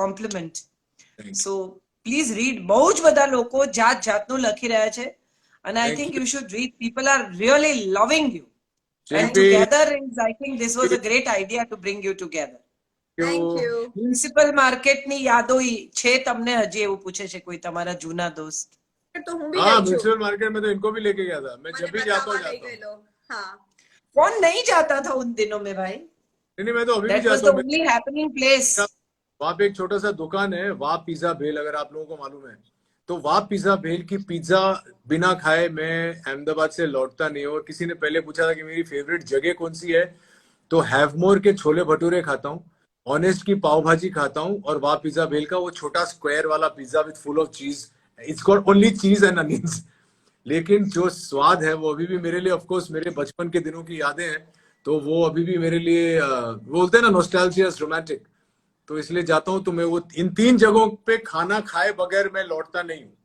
Speaker 4: કોમ્પ્લિમેન્ટ. So please read. બહુ જ બધા લોકો જાત જાતનું લખી રહ્યા છે અને આઈ think you should read. People are really લવિંગ you. And together, I think this was a great idea to bring you together.
Speaker 2: Thank you.
Speaker 4: Municipal market ની યાદો છે તમને હજી એવું પૂછે છે કોઈ તમારા જૂના દોસ્ત?
Speaker 2: तो हूँ भी
Speaker 3: हाँ
Speaker 2: गई
Speaker 3: म्यूनसिपल मार्केट में तो इनको भी लेके गया था. मैं जब भी जाता हूँ
Speaker 2: हाँ.
Speaker 4: कौन नहीं जाता था उन दिनों में भाई?
Speaker 3: नहीं मैं तो अभी भी
Speaker 4: That was
Speaker 3: जाता
Speaker 4: the
Speaker 3: हूँ.
Speaker 4: only happening place.
Speaker 3: वहाँ पे एक छोटा सा दुकान है, वाह पिज्जा भेल, अगर आप लोगों को मालूम है तो वाह पिज्जा भेल की पिज्जा बिना खाए मैं अहमदाबाद से लौटता नहीं. और किसी ने पहले पूछा था कि मेरी फेवरेट जगह कौन सी है, तो हैवमोर के छोले भटूरे खाता हूँ, ऑनेस्ट की पाव भाजी खाता हूँ और वाह पिज्जा भेल का वो छोटा स्क्वायर वाला पिज्जा विद फुल ऑफ चीज. इट्स गॉट ओनली चीज एंड अनियंस. लेकिन जो स्वाद है वो अभी भी मेरे लिए, ऑफ कोर्स मेरे बचपन के दिनों की यादें हैं, तो वो अभी भी मेरे लिए बोलते हैं ना नॉस्टैल्जिया इज रोमांटिक. तो इसलिए जाता हूँ. तो मैं वो इन 3 जगहों पे खाना खाए बगैर मैं लौटता नहीं हूँ.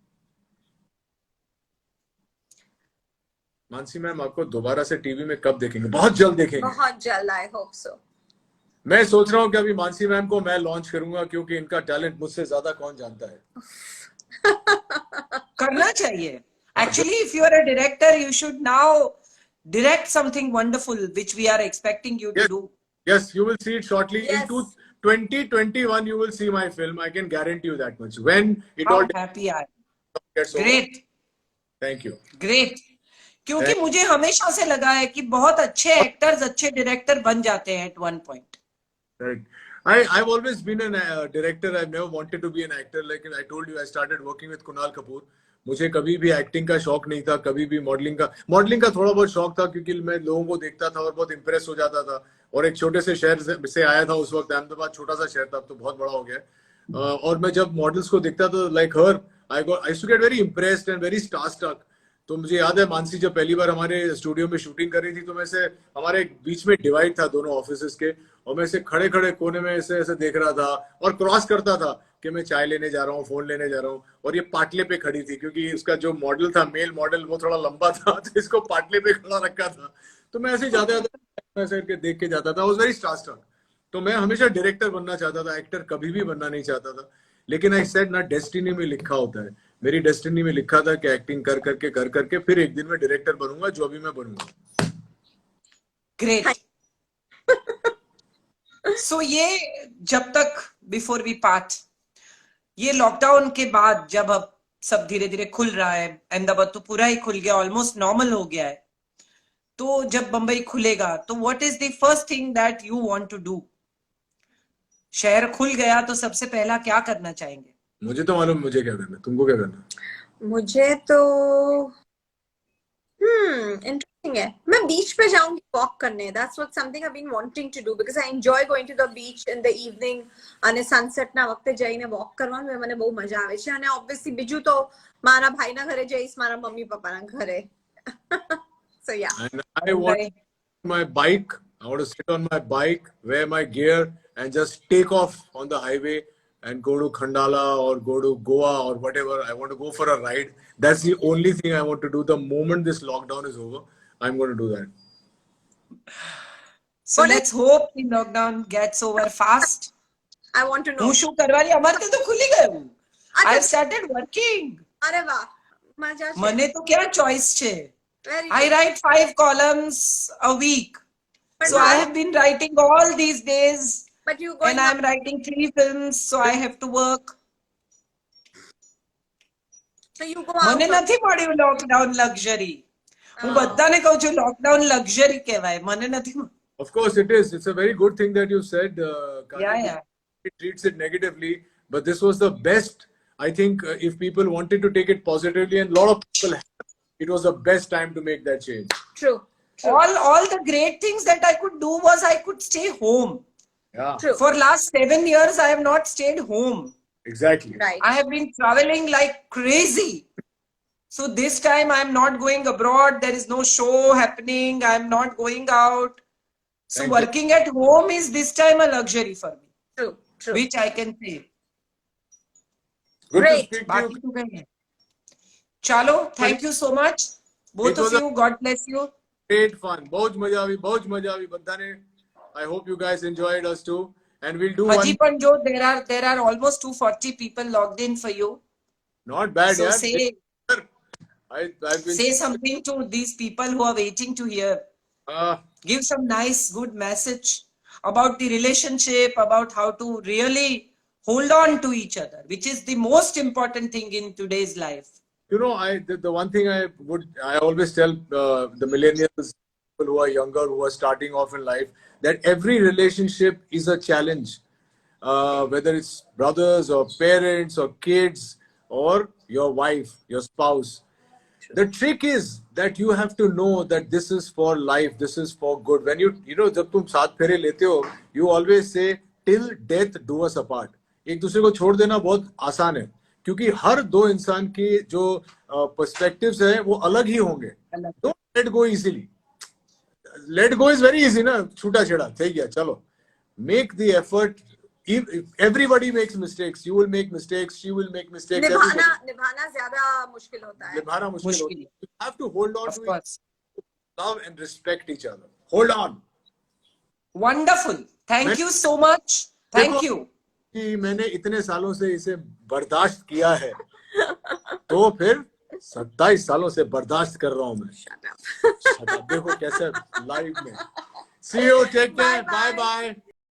Speaker 3: मानसी मैम आपको दोबारा से टीवी में कब देखेंगे? बहुत जल्द देखेंगे.
Speaker 2: बहुत जल्द. I hope so.
Speaker 3: मैं सोच रहा हूँ कि अभी मानसी मैम को मैं लॉन्च करूंगा, क्योंकि इनका टैलेंट मुझसे ज्यादा कौन जानता है।
Speaker 4: करना चाहिए। Actually, if you are a director, you should now direct something wonderful, which we are expecting you to
Speaker 3: Yes,
Speaker 4: do.
Speaker 3: yes, you will see it shortly.
Speaker 2: Yes.
Speaker 3: Into 2021, you will see my film. I can guarantee you that much. When it
Speaker 4: How
Speaker 3: all
Speaker 4: happy I am.
Speaker 3: gets over.
Speaker 4: Great,
Speaker 3: Thank you.
Speaker 4: great. क्योंकि मुझे हमेशा से लगा है कि बहुत अच्छे actors अच्छे डायरेक्टर बन जाते हैं at one point.
Speaker 3: Correct. I've always been a director. I've never wanted to be an actor. Like I told you, I started working with Kunal Kapoor. मुझे कभी भी एक्टिंग का शौक नहीं था, कभी भी मॉडलिंग का थोड़ा बहुत शौक था, क्योंकि मैं लोगों को देखता था और बहुत इंप्रेस हो जाता था। और एक छोटे से शहर से आया था उस वक्त, अहमदाबाद छोटा सा शहर था, अब तो बहुत बड़ा हो गया। और मैं जब मॉडल्स को देखता था, like her, I used to get very impressed and very starstruck. तो मुझे याद है मानसी जब पहली बार हमारे स्टूडियो में शूटिंग कर रही थी, तो मैं से हमारे बीच में डिवाइड था दोनों ऑफिसेस के, और मैं ऐसे खड़े खड़े कोने में ऐसे ऐसे देख रहा था और क्रॉस करता था कि मैं चाय लेने जा रहा हूँ, फोन लेने जा रहा हूँ। और ये पाटले पे खड़ी थी, क्योंकि उसका जो मॉडल था, मेल मॉडल, वो थोड़ा लंबा था, तो इसको पाटले पे खड़ा रखा था। तो मैं ऐसे जाते जाते ऐसे करके देख के जाता था। Was very starstruck. तो मैं हमेशा डायरेक्टर बनना चाहता था, एक्टर कभी भी बनना नहीं चाहता था। लेकिन आई सेड ना, डेस्टिनी में लिखा होता है, मेरी डेस्टिनी में लिखा था कि एक्टिंग कर करके फिर एक दिन मैं डायरेक्टर बनूंगा, जो अभी मैं बनूंगा।
Speaker 4: ग्रेट। सो ये जब तक बिफोर वी पार्ट, ये लॉकडाउन के बाद जब अब सब धीरे धीरे खुल रहा है, अहमदाबाद तो पूरा ही खुल गया, ऑलमोस्ट नॉर्मल हो गया है, तो जब बंबई खुलेगा तो what is the first thing that you want to do? शहर खुल गया तो सबसे पहला क्या करना चाहेंगे?
Speaker 3: मुझे तो मालूम मुझे क्या करना है, तुमको क्या करना है?
Speaker 2: मुझे तो इंटरेस्टिंग है, मैं बीच पे जाऊंगी वॉक करने। That's what something I been wanting to do because I enjoy going to the beach in the evening અને સનસેટ ના વખતે જઈને વોક કરવાનું મને બહુ મજા આવે છે। અને ઓબ્વિયસલી બીજું તો મારા ભાઈના ઘરે જઈશ, મારા મમ્મી પપ્પાના ઘરે। સો યા,
Speaker 3: And I want my bike. I want to sit on my bike, wear my gear, and just take off on the highway and go to Khandala or go to Goa or whatever. I want to go for a ride. That's the only thing I want to do. The moment this lockdown is over, I'm going to do that.
Speaker 4: So let's hope the lockdown gets over fast.
Speaker 2: I want to know.
Speaker 4: હું શું કરવાની? અમારે તો ખુલી ગયું. I have started working.
Speaker 2: અરે વાહ, મજા છે।
Speaker 4: મને તો ક્યાં ચોઇસ છે?
Speaker 2: Very
Speaker 4: I
Speaker 2: good.
Speaker 4: write 5 columns a week.
Speaker 2: But
Speaker 4: So I
Speaker 2: now-
Speaker 4: have been writing all these days,
Speaker 2: But you going
Speaker 4: and I'm writing 3 films, so I have to work.
Speaker 2: so you go out.
Speaker 4: મને નથી મળ્યું lockdown luxury. હું બધાને કહું છું lockdown luxury કહેવાય, મને નથી મળ્યું.
Speaker 3: Of course, it is. It's a very good thing that you said. Karthik.
Speaker 4: Yeah.
Speaker 3: It treats it negatively, but this was the best. I think if people wanted to take it positively, and a lot of people have, it was the best time to make that change.
Speaker 2: True. True.
Speaker 4: All the great things that I could do was I could stay home.
Speaker 3: Yeah,
Speaker 2: True.
Speaker 4: For last 7 years, I have not stayed home.
Speaker 3: exactly.
Speaker 2: Right.
Speaker 4: I have been traveling like crazy. So this time I'm not going abroad. There is no show happening. I'm not going out. So
Speaker 3: Thank you.
Speaker 4: working at home is this time a luxury for me,
Speaker 2: True. True.
Speaker 4: which I can say.
Speaker 3: Good
Speaker 2: Great.
Speaker 3: to speak to
Speaker 4: बाकी
Speaker 3: you.
Speaker 4: तो कहीं है। चलो, thank you so much. Both
Speaker 3: It
Speaker 4: of
Speaker 3: was a-
Speaker 4: you, God bless you.
Speaker 3: Great fun. बहुत मजा आई बधाने. I hope you guys enjoyed us too. And we'll do
Speaker 4: Haji
Speaker 3: one.
Speaker 4: Panjo, there are almost 240 people logged in for you.
Speaker 3: Not bad,
Speaker 4: So
Speaker 3: yeah. I've been.
Speaker 4: say something to these people who are waiting to hear. Give some nice, good message about the relationship, about how to really hold on to each other, which is the most important thing in today's life.
Speaker 3: You know, the one thing I always tell the millennials, people who are younger, who are starting off in life, that every relationship is a challenge. Whether it's brothers or parents or kids or your wife, your spouse. The trick is that you have to know that this is for life, this is for good. When you know, जब तुम साथ फेरे लेते हो, you always say till death do us apart. एक दूसरे को छोड़ देना बहुत आसान है, क्योंकि हर दो इंसान की जो पर्सपेक्टिव्स है वो अलग ही होंगे. Don't let go easily. Let go is very easy ना, छूटा छेड़ा ठीक है, चलो. Make the effort. If everybody makes mistakes, you will make mistakes, she will make mistakes.
Speaker 2: निभाना ज्यादा मुश्किल होता है।
Speaker 3: निभाना मुश्किल होता है. You have to hold on
Speaker 4: Of
Speaker 3: to
Speaker 4: course.
Speaker 3: love and respect each other. Hold on.
Speaker 4: Wonderful, thank you so much, thank
Speaker 3: देखो
Speaker 4: यू।
Speaker 3: कि मैंने इतने सालों से इसे बर्दाश्त किया है, तो फिर 27 सालों से बर्दाश्त कर रहा हूं मैं।
Speaker 2: Shut up.
Speaker 3: देखो कैसे लाइव में। See you, take care, bye bye.